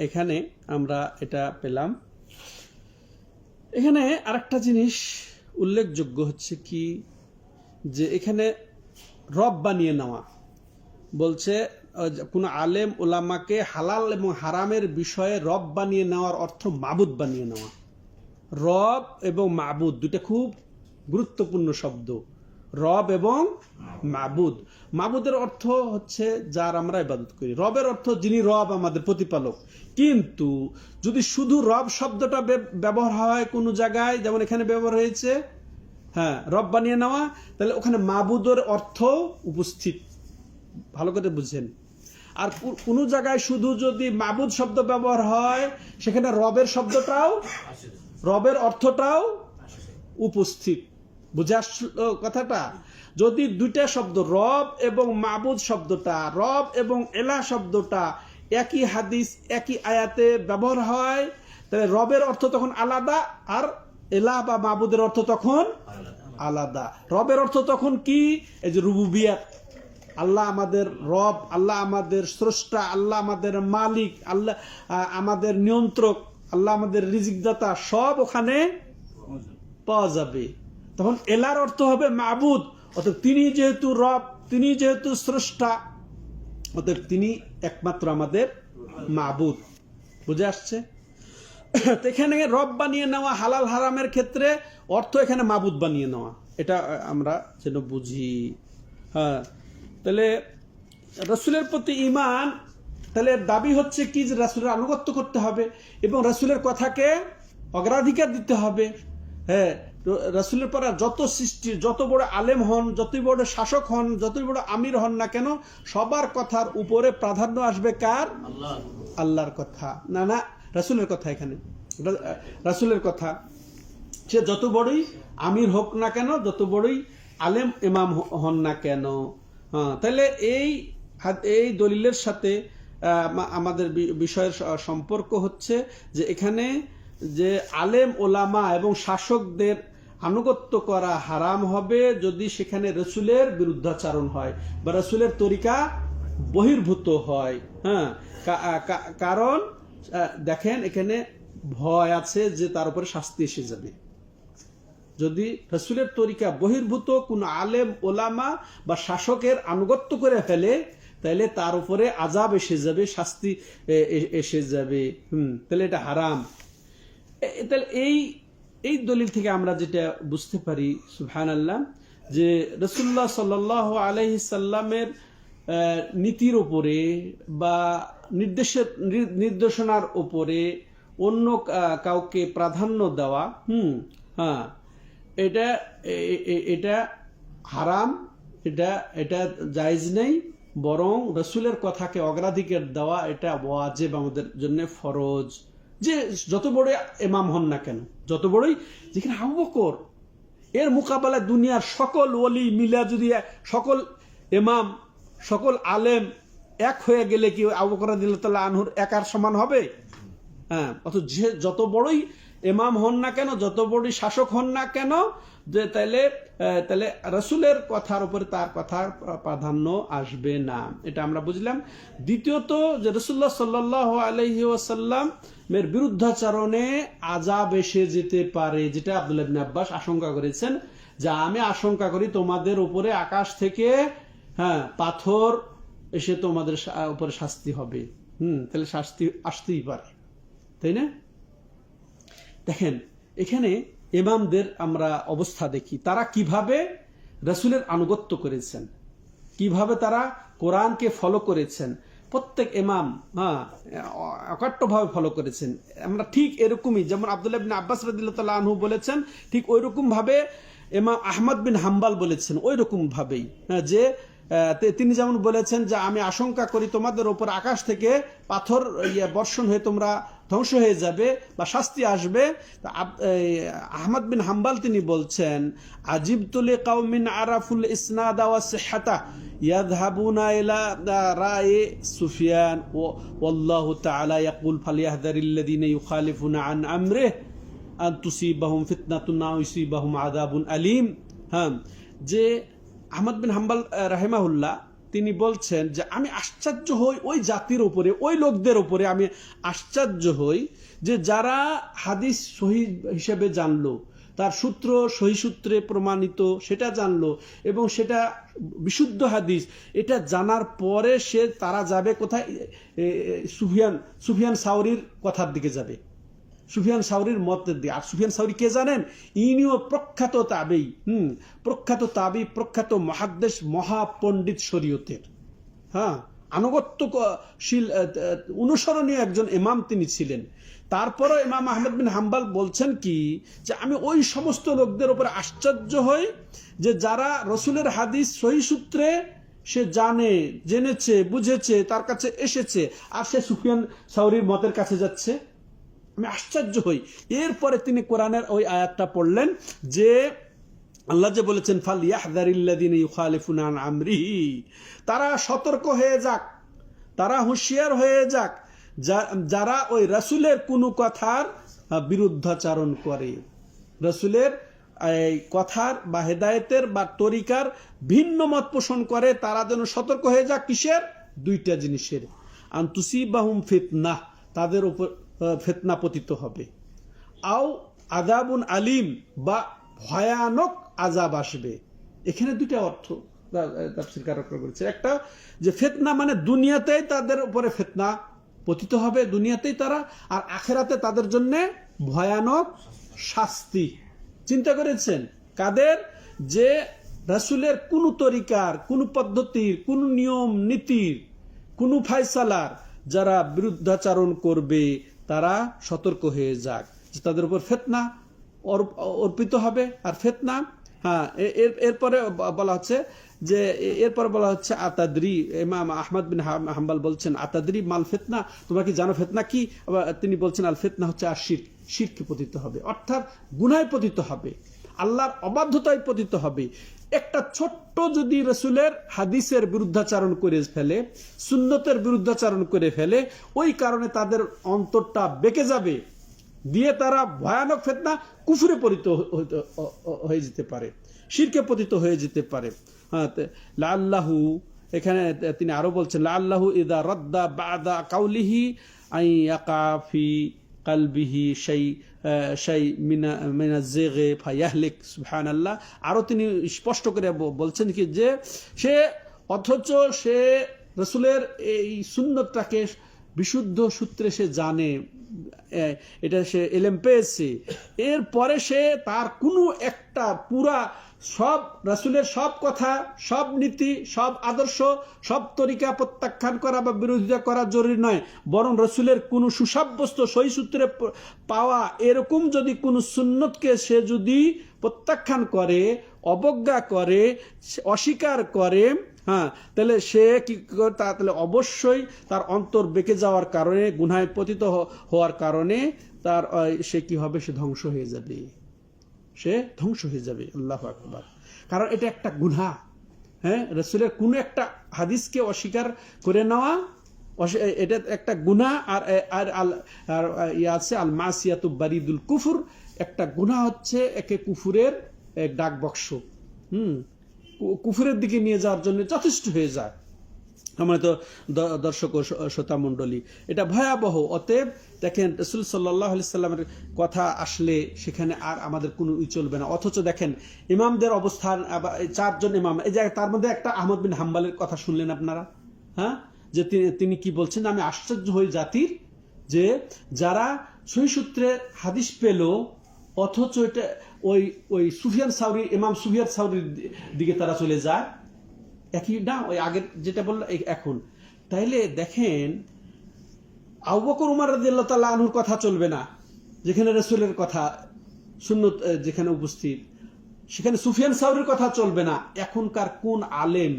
এখানে আমরা এটা পেলাম। এখানে আরেকটা জিনিস উল্লেখযোগ্য হচ্ছে কি, যে এখানে রব বানিয়ে নেওয়া বলছে, কোন আলেম ওলামাকে হালাল এবং হারামের বিষয়ে রব বানিয়ে নেওয়ার অর্থ মাবুদ বানিয়ে নেওয়া। রব এবং মাবুদ দুটো খুব গুরুত্বপূর্ণ শব্দ, রব এবং মাবুদ। মাবুদের অর্থ হচ্ছে যার আমরা ইবাদত করি, রবের অর্থ যিনি রব, আমাদের প্রতিপালক। কিন্তু যদি শুধু রব শব্দটা ব্যবহার হয় কোনো জায়গায়, যেমন এখানে ব্যবহার হয়েছে, হ্যাঁ, রব বানিয়ে নেওয়া, তাহলে ওখানে মাবুদের অর্থ উপস্থিত, ভালো করে বুঝেন। আর কোন জায়গায় শুধু যদি মাবুদ শব্দ ব্যবহার হয়, সেখানে রবের শব্দটাও, রবের অর্থটাও উপস্থিত। বুঝে আসলো কথাটা? যদি দুইটা শব্দ, রব এবং মাবুদ শব্দটা, রব এবং এলা শব্দটা একই হাদিস একই আয়াতে ব্যবহার হয়, তাহলে রবের অর্থ তখন আলাদা, আর এলা বা মাবুদের অর্থ তখন আলাদা। রবের অর্থ তখন কি? এই যে রুবুবিয়াত, আল্লাহ আমাদের রব, আল্লাহ আমাদের স্রষ্টা, আল্লাহ আমাদের মালিক, আল্লাহ আমাদের নিয়ন্ত্রক, আল্লাহ আমাদের রিজিকদাতা, সব ওখানে পাওয়া যাবে। তখন এলার অর্থ হবে মাবুদ, অর্থাৎ তিনি যেহেতু রব, তিনি যেহেতু স্রষ্টা, অর্থাৎ তিনি একমাত্র আমাদের মাবুদ। বুঝে আসছে? এখানে রব বানিয়ে নেওয়া হালাল হারামের ক্ষেত্রে অর্থ এখানে মাবুদ বানিয়ে নেওয়া, এটা আমরা যেন বুঝি। হ্যাঁ, তাহলে রাসূলের প্রতি ঈমান, তাহলে দাবি হচ্ছে কি, যে রাসূলের আনুগত্য করতে হবে এবং রাসূলের কথাকে অগ্রাধিকার দিতে হবে। হ্যাঁ, রাসূলের পর যত সৃষ্টির, যত বড় আলেম হন, যতই বড় শাসক হন, যতই বড় আমির হন না কেন, সবার কথার উপরে প্রাধান্য আসবে কার? আল্লাহর কথা, না না রাসূলের কথা। এখানে রাসূলের কথা, সে যত বড়ই আমির হোক না কেন, যত বড়ই আলেম ইমাম হন না কেন। তাহলে এই দলিলের সাথে আমাদের বিষয়ের সম্পর্ক হচ্ছে যে এখানে যে আলেম ওলামা এবং শাসকদের আনুগত্য করা হারাম হবে যদি সেখানে রাসূলের বিরুদ্ধাচরণ হয় বা রাসূলের তরিকা বহির্ভূত হয়। হ্যাঁ, কারণ দেখেন এখানে ভয় আছে যে তার উপরে শাস্তি এসে যাবে। যদি রাসূলের তরিকা বহির্ভূত কোন আলেম ওলামা বা শাসকের আনুগত্য করে ফেলে, তাহলে তার উপরে আযাব এসে যাবে, শাস্তি এসে যাবে। তাহলে এটা হারাম। তাহলে এই দলিল থেকে আমরা যেটা বুঝতে পারি, সুবহানাল্লাহ, যে রাসূলুল্লাহ সাল্লাল্লাহু আলাইহি সাল্লামের নীতির উপরে বা নির্দেশনার উপরে অন্য কাউকে প্রাধান্য দেওয়া, হ্যাঁ, এটা এটা হারাম, এটা এটা জায়েজ নেই, বরং রসুলের কথাকে অগ্রাধিকার দেওয়া এটা ওয়াজিব, আমাদের জন্য ফরজ। যে যত বড় ইমাম হন না কেন, যত বড়ই, যেখানে আবু বকর, এর মোকাবেলায় দুনিয়ার সকল ওলি মিলা যদি সকল ইমাম, সকল আলেম এক হয়ে গেলে কি আবু বকর রাদিয়াল্লাহু আনহুর একার সমান হবে? হ্যাঁ, অথচ যে যত বড়ই ইমাম হন না কেন, যত বড়ই শাসক হন না কেন, যে তাহলে রসুলের কথার উপরে তার কথার প্রাধান্য আসবে না, এটা আমরা বুঝলাম। দ্বিতীয়ত, যে রাসূলুল্লাহ সাল্লাল্লাহু আলাইহি ওয়াসাল্লাম এর বিরুদ্ধাচরণে আযাব এসে যেতে পারে, যেটা আব্দুল্লাহ ইবনে আব্বাস আশঙ্কা করেছেন, যে আমি আশঙ্কা করি তোমাদের উপরে আকাশ থেকে পাথর এসে তোমাদের উপরে শাস্তি হবে। তাহলে শাস্তি আসতেই পারে, তাই না? দেখেন, এখানে ইমামদের আমরা অবস্থা দেখি, তারা কিভাবে রাসূলের আনুগত্য করেছেন, কিভাবে তারা কোরআনকে ফলো করেছেন। প্রত্যেক ইমাম অকাট্যভাবে ফলো করেছেন। আমরা ঠিক এরকমই, যেমন আব্দুল্লাহ ইবনে আব্বাস রাদিয়াল্লাহু আনহু বলেছেন, ঠিক ওই রকম ভাবে ইমাম আহমদ বিন হাম্বাল বলেছেন, ওই রকম ভাবেই, যে তিনি যেমন বলেছেন যে আমি আশঙ্কা করি তোমাদের উপর আকাশ থেকে পাথর বর্ষণ হয়ে তোমরা ধ্বংস হয়ে যাবে বা শাস্তি আসবে। আহমদ বিন হাম্বাল তিনি বলছেন, আজিবতু লিকাউমিন আরাফুল ইসনাদা ওয়া সিহহাতা ইয়াযহাবুনা ইলা রা'i সুফিয়ান ওয়াল্লাহু তাআলা ইয়াকুল ফালিয়াহযারিল্লাযীনা ইউখালিফুনা আন আমরিহি আন তুসিবাহুম ফিতনাতুন আও ইউসিবাহুম আযাবুন আলীম। যে আহমদ বিন হাম্বাল রাহিমাহুল্লাহ তিনি বলছেন যে আমি আশ্চর্য হই ওই জাতির উপরে, ওই লোকদের উপরে আমি আশ্চর্য হই, যে যারা হাদিস সহি হিসেবে জানলো, তার সূত্র সহি সূত্রে প্রমাণিত সেটা জানলো, এবং সেটা বিশুদ্ধ হাদিস, এটা জানার পরে তারা যাবে কোথায়? সুফিয়ান সাউরির কথার দিকে যাবে, সুফিয়ান সাউরির মতের দিয়ে। আর সুফিয়ান সাউরি কে জানেন? ইনিও প্রখ্যাত তাবেঈ, প্রখ্যাত তাবেঈ, প্রখ্যাত মুহাদ্দিস, মহাপণ্ডিত শরীয়তের, আনুগত্যশীল অনুসরণীয় একজন ইমাম তিনি ছিলেন। তারপরও ইমাম আহমদ বিন হাম্বাল বলছেন কি, যে আমি ওই সমস্ত লোকদের উপরে আশ্চর্য হই যে যারা রসুলের হাদিস সহি সূত্রে সে জেনেছে, বুঝেছে, তার কাছে এসেছে, আর সে সুফিয়ান সাউরির মতের কাছে যাচ্ছে। আমি আশ্চর্য হই। এরপরে তিনি কোরআনের ওই আয়াতটা পড়লেন, যে আল্লাহ যে বলেছেন ফালিয়াহযারিল্লাযীনা ইউখালিফুনা আন আমরিহি, তারা সতর্ক হয়ে যাক, তারা হুঁশিয়ার হয়ে যাক, যারা ওই রাসূলের কোনো কথার বিরুদ্ধাচরণ করে, রাসূলের এই কথার বা হেদায়েতের বা তরিকার ভিন্ন মত পোষণ করে, তারা যেন সতর্ক হয়ে যাক। কিসের? দুইটা জিনিসের। আন তুসিবাহুম ফিতনাহ, তাদের উপর ফিতনা পতিত হবে, আও আযাবুন আলীম, বা ভয়ানক আযাব আসবে। এখানে দুইটা অর্থ তাফসীরকারকরা বলেছে। একটা, যে ফিতনা মানে দুনিয়াতেই তাদের উপরে ফিতনা পতিত হবে, দুনিয়াতেই তারা, আর আখিরাতে তাদের জন্য ভয়ানক শাস্তি। চিন্তা করেছেন কাদের? যে রাসূলের কোন তরিকার, কোন পদ্ধতির, কোন নিয়ম নীতির, কোন ফায়সালার যারা বিরুদ্ধাচরণ করবে, তারা সতর্ক হয়ে যাক, যে তাদের উপর ফিতনা অর্পিত হবে। আর ফিতনা, এরপরে বলা হচ্ছে, যে এরপরে বলা হচ্ছে আতাদরি, ইমাম আহমদ বিন হাম্বাল বলছেন আতাদরি মাল ফিতনা, তোমরা কি জানো ফিতনা কি? তিনি বলছেন আল ফিতনা হচ্ছে আর শিরকে পতিত হবে, অর্থাৎ গুনাহে পতিত হবে, আল্লাহর অবাধ্যতায় পতিত হবে। একটা ছোট্ট যদি রাসূলের হাদিসের বিরুদ্ধাচরণ করে ফেলে, সুন্নতের বিরুদ্ধাচরণ করে ফেলে, ওই কারণে তাদের অন্তরটা বেঁকে যাবে, দিয়ে তারা ভয়ানক ফিতনা, কুফরে পতিত হয়ে যেতে পারে, শিরকে পতিত হয়ে যেতে পারে। লাআল্লাহু, এখানে তিনি আরো বলছেন, লাআল্লাহু ইযা রাদ্দা বাদা কাউলিহি আন ইয়াকা ফি কালবিহি শাই মিনা যিগি ফায়াহলিক। সুবহানাল্লাহ। আরো তিনি স্পষ্ট করে বলছেন কি, যে অথচ সে রাসূলের এই সুন্নতটাকে বিশুদ্ধ সূত্রে সে জানে, এটা সে এলেম পেয়েছে, এরপরে সে তার কোনো একটা পুরা সব রাসূলের সব কথা, সব নীতি, সব আদর্শ, সব তরিকা প্রত্যাখ্যান করা বা বিরোধিতা করা জরুরি নয়, বরং রাসূলের কোনো সুসাব্যস্ত সহিহ সূত্রে পাওয়া এরকম যদি কোনো সুন্নতকে সে যদি প্রত্যাখ্যান করে, অবজ্ঞা করে, অস্বীকার করে, হ্যাঁ, তাহলে সে কি করে, তাহলে অবশ্যই তার অন্তর বেঁকে যাওয়ার কারণে, গুনাহে পতিত হওয়ার কারণে তার সে কি হবে, সে ধ্বংস হয়ে যাবে, সে ধ্বংস হয়ে যাবে। আল্লাহু আকবার। কারণ এটা একটা গুনাহ। হ্যাঁ, রাসূলের কোন একটা হাদিসকে অস্বীকার করে নেওয়া, এটা একটা গুনাহ। আর আর আছে আল মাসিয়াতু বারিদুল কুফর, একটা গুনাহ হচ্ছে একে কুফুরের এক ডাক বক্স, কুফুরের দিকে নিয়ে যাওয়ার জন্য যথেষ্ট হয়ে যায়। আমার তো দর্শক ও শ্রোতা মণ্ডলী, এটা ভয়াবহ। অতএব দেখেন, রাসূল সাল্লাল্লাহু আলাইহি সাল্লামের কথা আসলে সেখানে আর আমাদের কোনো চলবে না। অথচ দেখেন ইমামদের অবস্থান, চারজন ইমাম, এই জায়গায় তার মধ্যে একটা আহমদ বিন হাম্বলের কথা শুনলেন আপনারা, হ্যাঁ, যে তিনি কি বলছেন, আমি আশ্চর্য হই জাতির যে যারা সহিহ সূত্রে হাদিস পেল, অথচ এটা ওই সুফিয়ান সাউরি, ইমাম সুফিয়ান সাউরির দিকে তারা চলে যায়। একই না, ওই আগের যেটা বললো এখন। তাইলে দেখেন, আবু বকর উমর রাদিয়াল্লাহু তাআলা আনহুর কথা চলবে না, যেখানে রাসূলের কথা সুন্নত যেখানে উপস্থিত, সেখানে সুফিয়ান সাউরির কথা চলবে না। এখনকার কোন আলেম,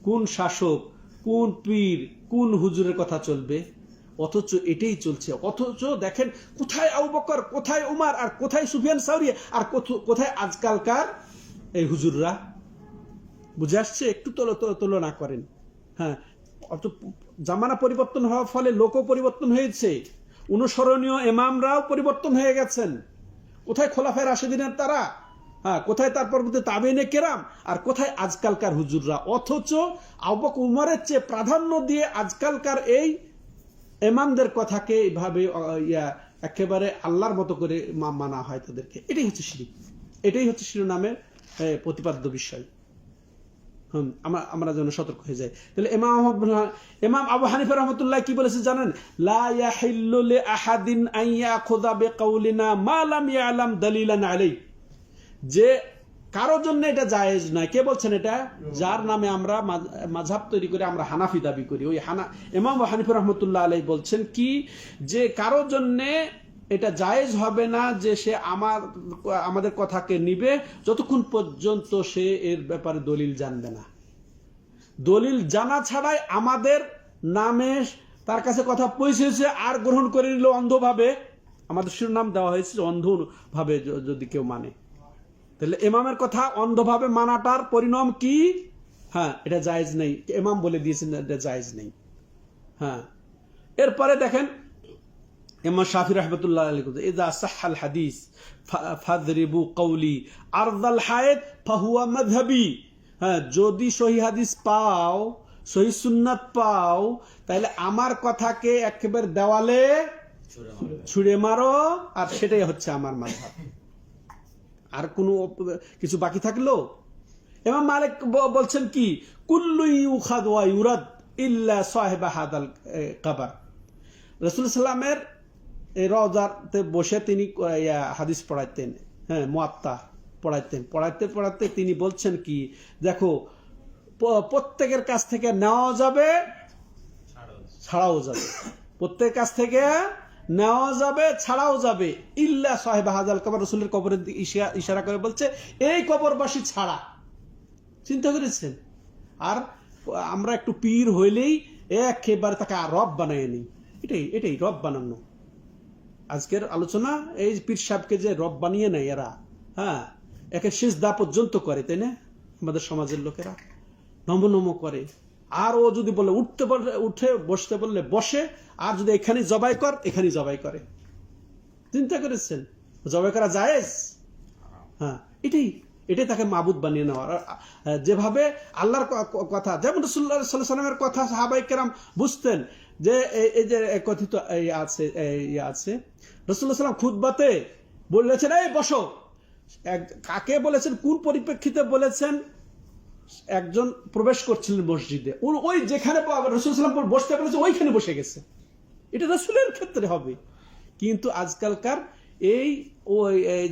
কোন শাসক, কোন পীর, কোন হুজুরের কথা চলবে? অথচ এটাই চলছে। অথচ দেখেন, কোথায় আবু বকর, কোথায় উমর, আর কোথায় সুফিয়ান সাউরি, আর কোথায় আজকালকার এই হুজুররা? বুঝে আসছে? একটু তুলনা করেন। হ্যাঁ, জামানা পরিবর্তন হওয়ার ফলে লোকও পরিবর্তন হয়েছে, অনুসরণীয় ইমামরাও পরিবর্তন হয়ে গেছেন। কোথায় খোলাফায়ে রাশিদিনের তারা, হ্যাঁ, কোথায় তার পরবর্তী তাবেঈনে কেরাম, আর কোথায় আজকালকার হুজুররা? অথচ আবু বকর উমরের চেয়ে প্রাধান্য দিয়ে আজকালকার এই ইমামদের কথাকে এইভাবে একেবারে আল্লাহর মতো করে মানা হয় তাদেরকে। এটাই হচ্ছে শিরক, এটাই হচ্ছে শিরোনামের প্রতিপাদ্য বিষয়। আমরা যেন সতর্ক হয়ে যাই। তাহলে ইমাম আবু হানিফা রাহমাতুল্লাহ কি বলেছে জানেন? লা ইয়াহিল্লু লিআহাদিন আন ইয়াখুযা বিকাউলিনা মা লাম ইয়ালাম দালিলান আলাইহি, যে কারোর জন্য এটা জায়েজ নয়। কে বলছেন এটা? যার নামে আমরা মাযহাব তৈরি করে আমরা হানাফি দাবি করি। ওই ইমাম আবু হানিফা রাহমাতুল্লাহ আলাইহি বলছেন কি, যে কারোর জন্য এটা জায়েজ হবে না যে সে আমাদের কথাকে নিবে যতক্ষণ পর্যন্ত সে এর ব্যাপারে দলিল জানবে না। দলিল জানা ছাড়াই আমাদের নামে তার কাছে কথা পৌঁছেছে আর গ্রহণ করে নিল অন্ধভাবে। আমাদের শিরোনাম দেওয়া হয়েছে অন্ধভাবে যদি কেউ মানে, তাহলে ইমামের কথা অন্ধভাবে মানাটার পরিণাম কি? হ্যাঁ, এটা জায়েজ নেই। ইমাম বলে দিয়েছেন এটা জায়েজ নেই। হ্যাঁ, এরপরে দেখেন ইমাম শাফি রাহমাতুল্লাহ আলাইহি, ইযা সাহহাল হাদিস ফাদরিবু কওলি আরদাল হায়াত ফাহুয়া মাযহাবি। হ্যাঁ, যদি সহিহ হাদিস পাও, সহিহ সুন্নাত পাও, তাহলে আমার কথাকে একেবারে দেওয়ালে ছুঁড়ে মারো, আর সেটাই হচ্ছে আমার মাযহাব। আর কোনো কিছু বাকি থাকলো? ইমাম মালিক বলছেন কি, কুল্লু ইউখাদ ওয়া ইউরাদ ইল্লা সাহিবা হাদাল কবর। রাসূল সাল্লামের এই রওজাতে বসে তিনি হাদিস পড়াইতেন, হ্যাঁ, মুয়াত্তা পড়াইতেন। পড়াইতে তিনি বলছেন কি, দেখো, প্রত্যেকের কাছ থেকে নেওয়া যাবে, ছাড়াও যাবে। প্রত্যেকের কাছ থেকে নেওয়া যাবে, ছাড়াও যাবে, ইল্লা সাহিবা হাদাল কবর। রাসূলের কবরের দিকে ইশারা করে বলছে, এই কবরবাসী ছাড়া। চিন্তা করেছেন? আর আমরা একটু পীর হইলেই একেবারে তাকে রব বানায় নিই। এটাই রব বানানো। আজকের আলোচনা এই পীর সাহেবকে যে রব বানিয়ে নেয় এরা, হ্যাঁ, একে সিজদা পর্যন্ত করে, তাই না? আমাদের সমাজের লোকেরা নম করে। আর ও যদি বলে উঠে বসতে বললে বসে, আর যদি এখানে জবাই কর, এখানে জবাই করে। চিন্তা করেছেন? জবাই করা জায়েজ? হ্যাঁ, এটাই তাকে মাবুদ বানিয়ে নেওয়া। যেভাবে আল্লাহর কথা, যেমন রাসূলুল্লাহ সাল্লাল্লাহু আলাইহি ওয়াসাল্লামের কথা সাহাবায়ে কেরাম বুঝতেন, যে এই যে কথিত আছে রাসূলুল্লাহ সাল্লাল্লাহু খুতবাতে বলেছেন, এই বসো। কাকে বলেছেন, কোন পরিপ্রেক্ষিতে বলেছেন? একজন প্রবেশ করছিলেন মসজিদে, ওই যেখানে রাসূলুল্লাহ সাল্লাল্লাহু বসতে বলেছে ওইখানে বসে গেছে। এটা রাসূলের ক্ষেত্রে হবে। কিন্তু আজকালকার এই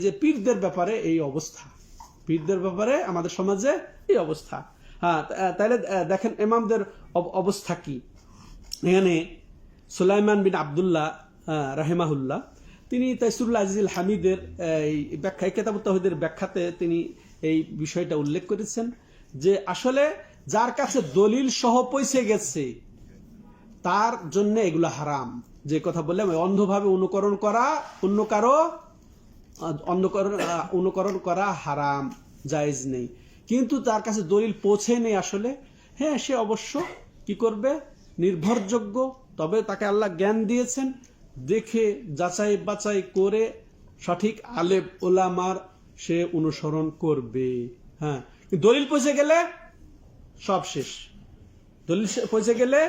যে পীরদের ব্যাপারে এই অবস্থা। পীরদের ব্যাপারে আমাদের সমাজে এই অবস্থা। হ্যাঁ, তাহলে দেখেন ইমামদের অবস্থা কি। এখানে সুলাইমান বিন আব্দুল্লাহ রাহেমাহুল্লাহ তিনি তাইসুরুল আজিজুল হামিদের এই ব্যাখ্যা কিতাবুত তাওহীদের ব্যাখ্যাতে তিনি এই বিষয়টা উল্লেখ করেছেন যে আসলে যার কাছে দলিল সহ পৌঁছে গেছে তার জন্য এগুলো হারাম। যে কথা বললাম, অন্ধভাবে অনুকরণ করা, অন্য কারো অনুকরণ করা হারাম, জায়েজ নেই। কিন্তু তার কাছে দলিল পৌঁছে নেই আসলে, হ্যাঁ সে অবশ্য কি করবে, নির্ভরযোগ্য, তবে তাকে আল্লাহ জ্ঞান দিয়েছেন, দেখে যাচাই বাছাই করে সঠিক আলেম ওলামার সে অনুসরণ করবে। হ্যাঁ, দলিল পৌঁছে গেলে সব শেষ। দলিল পৌঁছে গেলে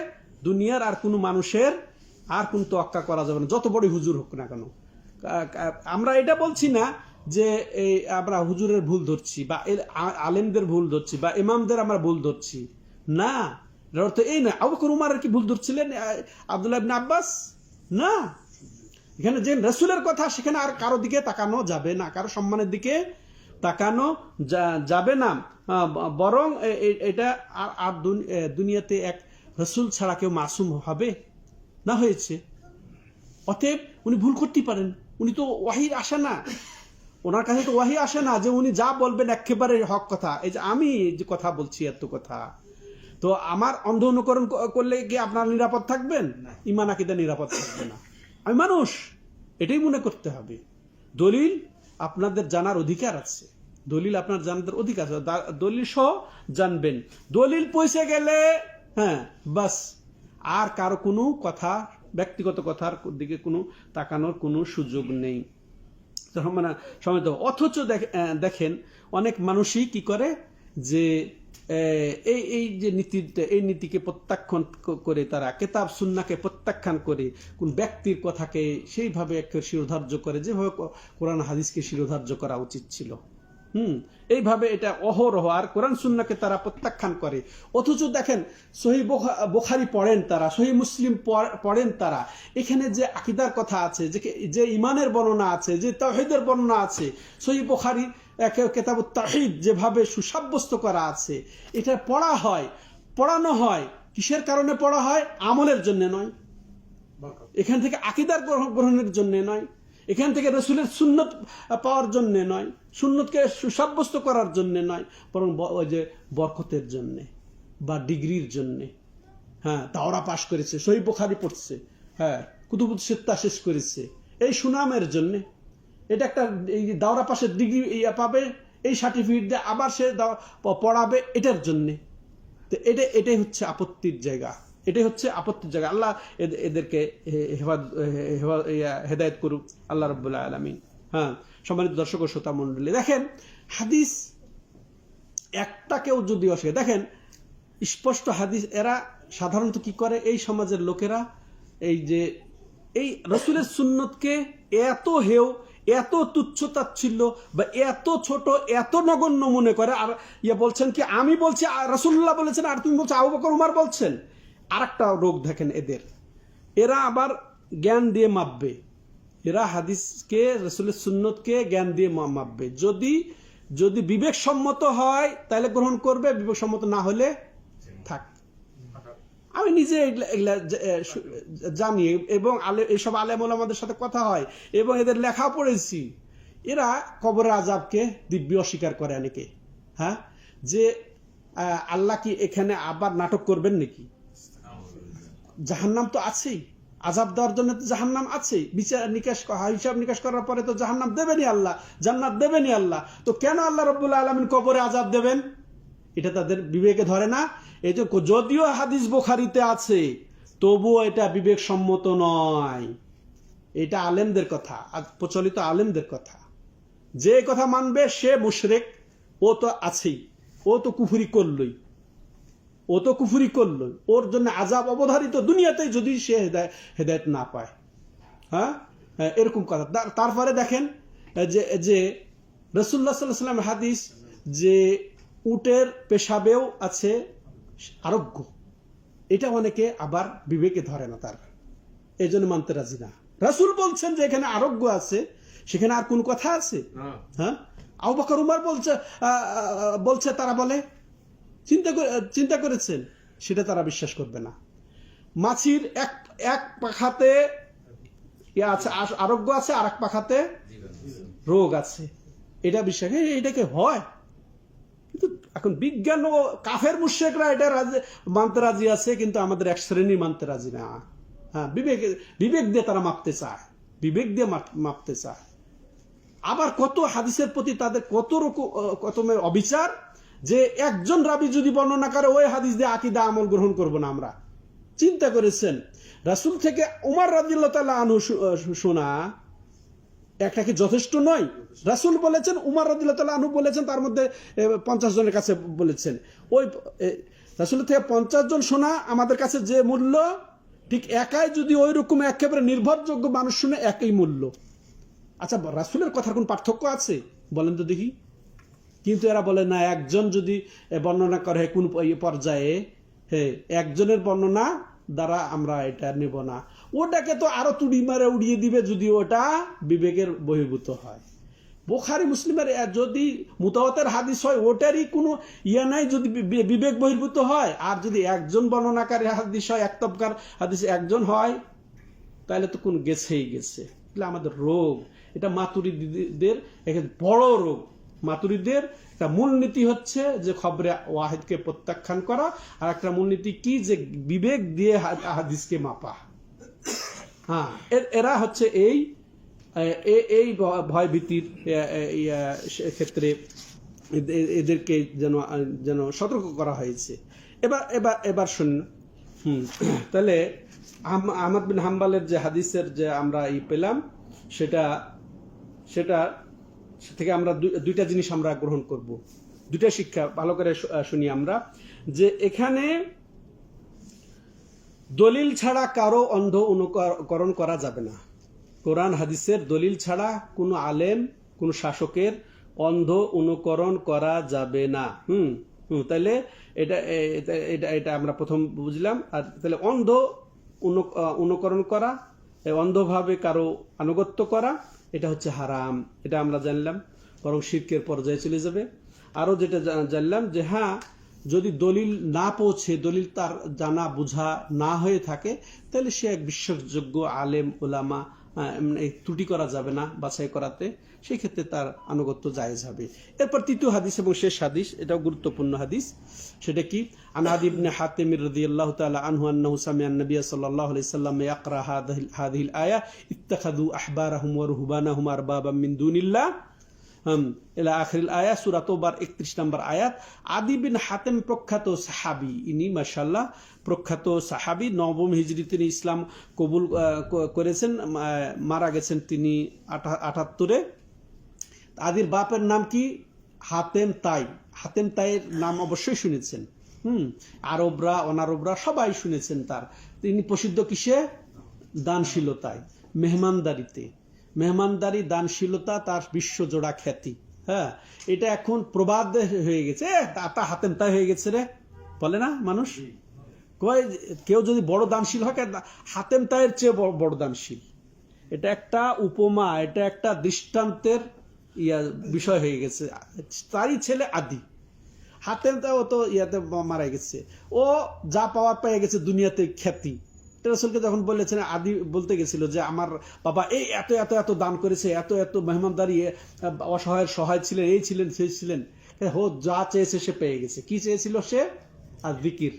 দুনিয়ার আর কোনো মানুষের আর কোন তোয়াক্কা করা যাবে না, যত বড় হুজুর হোক না কেন। আমরা এটা বলছি না যে এই আমরা হুজুরের ভুল ধরছি বা আলেমদের ভুল ধরছি বা ইমামদের আমরা ভুল ধরছি না, এর অর্থ এই না। আবু বকর উমর কি ভুল ধরছিলেন আব্দুল্লাহ ইবনে আব্বাস? না, এখানে যে রাসূলের কথা সেখানে আর কারো দিকে তাকানো যাবে না, কারো সম্মানের দিকে তাকানো যাবে না, বরং এটা আর দুনিয়াতে এক রাসূল ছাড়া কেউ মাসুম হবে না, হয়েছে। অতএব উনি ভুল করতেই পারেন, উনি তো ওয়াহি আসে না, ওনার কাছে তো ওয়াহি আসে না যে উনি যা বলবেন একেবারে হক কথা। এই যে আমি যে কথা বলছি এত কথা, তো আমার অন্ধ অনুকরণ করলে কি আপনার নিরাপদ থাকবেন? ঈমান আকীদা নিরাপদ থাকবে না। আমি মানুষ, এটাই মনে করতে হবে। দলিল আপনাদের জানার অধিকার আছে, দলিল আপনার জানার অধিকার আছে, দলিল সহ জানবেন। দলিল পৌঁছে গেলে হ্যাঁ বাস, আর কারো কোনো কথা, ব্যক্তিগত কথার দিকে কোনো তাকানোর কোনো সুযোগ নেই। মানে সময় তো, অথচ দেখেন অনেক মানুষই কি করে যে এই যে নীতিটা, এই নীতিকে প্রত্যাখ্যান করে, তারা কিতাব সুন্নাহকে প্রত্যাখ্যান করে কোন ব্যক্তির কথাকে সেইভাবে শিরোধার্য করে যেভাবে কোরআন হাদিসকে শিরোধার্য করা উচিত ছিল। এইভাবে এটা অহরহ, আর কোরআন সুন্নাহকে তারা প্রত্যাখ্যান করে। অথচ দেখেন সহিহ বুখারী পড়েন তারা, সহিহ মুসলিম পড়েন তারা, এখানে যে আকীদার কথা আছে, যে ঈমানের বর্ণনা আছে, যে তাওহীদের বর্ণনা আছে, সহিহ বুখারী কিতাবুত তাওহীদ যেভাবে সুসাব্যস্ত করা আছে, এটা পড়া হয়, পড়ানো হয়। কিসের কারণে পড়া হয়? আমলের জন্য নয়, এখান থেকে আকীদার গ্রহণের জন্য নয়, এখান থেকে রাসূলের সুন্নত পাওয়ার জন্য নয়, সুন্নতকে সুসাব্যস্ত করার জন্য নয়, বরং ওই যে বরকতের জন্য বা ডিগ্রির জন্য। হ্যাঁ, দাওরা পাশ করেছে, সহিহ বুখারী পড়ছে, হ্যাঁ কুতুবুস সিত্তা শেষ করেছে, এই সুনামের জন্য। এটা একটা এই দাওরা পাশের ডিগ্রি পাবে, এই সার্টিফিকেট দিয়ে আবার সে পড়াবে, এটার জন্যে। তো এটাই হচ্ছে আপত্তির জায়গা, এটাই হচ্ছে আপত্তির জায়গা। আল্লাহ এদেরকে হেদায়েত করুক, আল্লাহ রাব্বুল আলামিন। হ্যাঁ, সম্মানিত দর্শক ও শ্রোতা মণ্ডলী, দেখেন হাদিস একটা কেউ যদি অস্বীকার, দেখেন স্পষ্ট হাদিস, এরা সাধারণত কি করে, এই সমাজের লোকেরা এই যে এই রাসূলের সুন্নতকে এত হেয়, এত তুচ্ছ তাচ্ছিল্য বা এত ছোট, এত নগণ্য মনে করে। আর বলছেন কি, আমি বলছি রাসূলুল্লাহ বলেছেন, আর তুমি বলছো আবু বকর উমর বলছেন। আর একটা রোগ দেখেন এদের, এরা আবার জ্ঞান দিয়ে মাপবে, এরা হাদিসকে, রাসূলের সুন্নতকে জ্ঞান দিয়ে মাপবে। যদি বিবেকসম্মত হয় তাহলে গ্রহণ করবে, বিবেকসম্মত না হলে থাক। আমি নিজে এগুলা জানি, এবং এইসব আলেম ওলামাদের সাথে কথা হয় এবং এদের লেখা পড়েছি। এরা কবরের আযাবকে দিব্যি অস্বীকার করে অনেকে। হ্যাঁ, যে আল্লাহ কি এখানে আবার নাটক করবেন নাকি? জাহান্নাম তো আছেই, আযাব দেওয়ার জন্য তো জাহান্নাম আছেই, বিচার নিকাশ, হিসাব নিকাশ করার পরে তো জাহান্নাম দেবেনই আল্লাহ, জান্নাত দেবেনই আল্লাহ। তো কেন আল্লাহ রাব্বুল আলামিন কবরে আযাব দেবেন? এটা তাদের বিবেকে ধরে না। এই যে যদিও হাদিস বুখারীতে আছে, তবুও এটা বিবেক সম্মত নয়। এটা আলেমদের কথা, প্রচলিত আলেমদের কথা। যে কথা মানবে সে মুশরিক, ও তো আছেই, ও তো কুফরি করলই, ওর জন্য আযাব অবধারিত দুনিয়াতেই, যদি সে হেদায়েত না পায়। হ্যাঁ, এরকম কথা। তারপরে দেখেন যে রাসূলুল্লাহ সাল্লাল্লাহু আলাইহি ওয়াসাল্লাম হাদিস, যে উটের পেশাবেও আছে আরোগ্য, এটা অনেকে আবার বিবেকে ধরে না, তার এই জন্য মানতে রাজি না। রাসূল বলছেন যে এখানে আরোগ্য আছে, সেখানে আর কোন কথা আছে? হ্যাঁ, আবু বকর উমর বলছে তারা বলে চিন্তা করেছেন, সেটা তারা বিশ্বাস করবে না। মাছির এক পাখাতে আছে আরোগ্য আছে, আর এক পাখাতে রোগ আছে, এটা বিশ্বাস, এটাকে হয়। কিন্তু এখন বিজ্ঞান ও কাফের মুশরিকরা এটা মানতে রাজি আছে, কিন্তু আমাদের এক শ্রেণী মানতে রাজি না। হ্যাঁ, বিবেক দিয়ে তারা মাপতে চায়, বিবেক দিয়ে মাপতে চায়। আবার কত হাদিসের প্রতি তাদের কত রকমের অবিচার, যে একজন রাবি যদি বর্ণনা করে ওই হাদিস দিয়ে আকীদা আমল গ্রহণ করব না আমরা। চিন্তা করেছেন, রাসূল থেকে উমর রাদিয়াল্লাহু তাআলা আনহু শোনা একটা কি যথেষ্ট নয়? রাসূল বলেছেন, উমর রাদিয়াল্লাহু তাআলা আনহু বলেছেন, তার মধ্যে 50 জনের কাছে বলেছেন। ওই রাসূল থেকে 50 জন শোনা আমাদের কাছে যে মূল্য, ঠিক একাই যদি ওই রকম একেবারে নির্ভরযোগ্য মানুষ শুনে একই মূল্য। আচ্ছা, রাসূলের কথার কোন পার্থক্য আছে বলেন তো দেখি? কিন্তু এরা বলে না, একজন যদি বর্ণনা করে কোন পর্যায়ে, হ্যাঁ, একজনের বর্ণনা দ্বারা আমরা এটা নেব না, ওটাকে তো আরো তুড়ি মারে উড়িয়ে দিবে যদি ওটা বিবেকের বহির্ভূত হয়। বুখারী মুসলিমের যদি মুতাওয়াতির হাদিস হয়, ওটারই কোনো ইয়া নাই যদি বিবেক বহির্ভূত হয়। আর যদি একজন বর্ণনাকারী হাদিস হয়, এক তবকার হাদিস একজন হয়, তাহলে তো কোন গেছেই গেছে। তাহলে আমাদের রোগ এটা, মাতুরিদীদের বড় রোগ। মাতুরিদের একটা মূলনীতি হচ্ছে যে খবরে ওয়াহিদকে প্রত্যাখ্যান করা, আর একটা মূলনীতি কি, যে বিবেক দিয়ে হাদিসকে মাপা। হ্যাঁ, এরা হচ্ছে এই ভয় ভীতির ক্ষেত্রে এদেরকে যেন সতর্ক করা হয়েছে। এবার শুনুন। তাহলে আহমদ বিন হাম্বলের যে হাদিসের যে আমরা পেলাম, সেটা থেকে আমরা দুইটা জিনিস আমরা গ্রহণ করব, দুইটা শিক্ষা ভালো করে শুনি আমরা। যে এখানে দলিল ছাড়া কারো অন্ধ অনুকরণ করা যাবে না। কোরআন হাদিসের দলিল ছাড়া কোনো আলেম, কোনো শাসকের অন্ধ অনুকরণ করা যাবে না। তাহলে এটা আমরা প্রথম বুঝলাম। আর তাহলে অন্ধ অনুকরণ করা, অন্ধভাবে কারো আনুগত্য করা, এটা হচ্ছে হারাম, এটা আমরা জানলাম, বরং শিরকের পর্যায়ে চলে যাবে। আরো যেটা জানলাম যে হ্যাঁ, যদি দলিল না পৌঁছে, দলিল তার জানা বুঝা না হয়ে থাকে, তাহলে সে এক বিশ্বাসযোগ্য আলেম ওলামা, ত্রুটি করা যাবে না বাছাই করাতে, সেই ক্ষেত্রে তার আনুগত্য জায়েজ হবে। এরপর তৃতীয় হাদিস এবং শেষ হাদিস, এটাও গুরুত্বপূর্ণ হাদিস। সেটা কি? আন আদি ইবনে হাতিম রাদিয়াল্লাহু তাআলা আনহু আন্নাহু সামিআ আন-নবিয়্য সাল্লাল্লাহু আলাইহি ওয়াসাল্লাম ইয়াকরা হাযিহিল আয়া ইত্তাখাযু আহবারাহুম ওয়া রুহবানাহুম আরবাবাম মিন দুনিল্লাহ ইলা আখিরিল আয়া, সূরা তাওবার 31 নম্বর আয়াত। আদি বিন হাতেম প্রখ্যাত সাহাবী, ইনি মাশাআল্লাহ প্রখ্যাত সাহাবী, নবম হিজরি তিনি ইসলাম কবুল করেছেন, মারা গেছেন তিনি 78-এ। আদির বাপের নাম কি? হাতেম তাই। হাতেম তাইয়ের নাম অবশ্যই শুনেছেন। আরবরা অনারবরা সবাই শুনেছেন তার। তিনি প্রসিদ্ধ কিসে? দানশীলতায়, মেহমানদারিতে। মেহমানদারি, দানশীলতা তার বিশ্বজোড়া খ্যাতি। হ্যাঁ, এটা এখন প্রবাদ হয়ে গেছে, তা হাতেম তাই হয়ে গেছে রে, বলে না মানুষ। কেউ যদি বড় দানশীল হয়, হাতেম তাইয়ের চেয়ে বড় দানশীল। এটা একটা উপমা, এটা একটা দৃষ্টান্তের বিষয় হয়ে গেছে। তারই ছেলে আদি। হাতেম তাই ও তো মারা গেছে, ও যা পাওয়ার পেয়ে গেছে দুনিয়াতে খ্যাতি। রাসূলকে যখন বলেছেন, আদি বলতে গেছিল যে আমার বাবা এই এত এত এত দান করেছে, এত এত মেহমানদারি, অসহায়ের সহায় ছিলেন, এই ছিলেন সেই ছিলেন, যা চেয়েছে সে পেয়ে গেছে। কি চেয়েছিল সে? আর জিকির,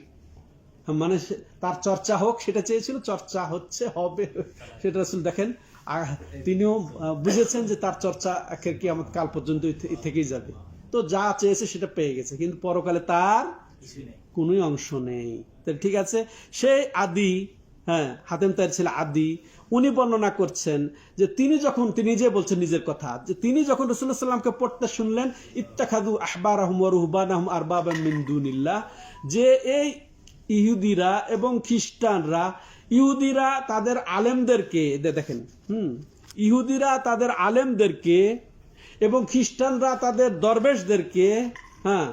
মানে তার চর্চা হোক সেটা চেয়েছিল, চর্চা হচ্ছে, হবে, সেটা রাসূল দেখেন। তিনিও বুঝেছেন যে তার চর্চা কিয়ামত কাল পর্যন্ত থেকেই যাবে। তো যা চেয়েছে সেটা পেয়ে গেছে, কিন্তু পরকালে তার কোনো অংশ নেই। ঠিক আছে, সেই আদি, হ্যাঁ, হাতেম তাইয়ের ছেলে আদি, উনি বর্ণনা করছেন যে তিনি নিজে বলছেন নিজের কথা, যে তিনি যখন রাসূলুল্লাহ সাল্লাল্লাহু আলাইহি ওয়াসাল্লামকে পড়তে শুনলেন, ইত্তাখাযু আহবারাহুম ওয়া রুহবানাহুম আরবাবাম মিন দুনিল্লাহ, যে এই ইহুদিরা এবং খ্রিস্টানরা, ইহুদিরা তাদের আলেমদেরকে, দেখেন, ইহুদিরা তাদের আলেমদেরকে এবং খ্রিস্টানরা তাদের দরবেশদেরকে, হ্যাঁ,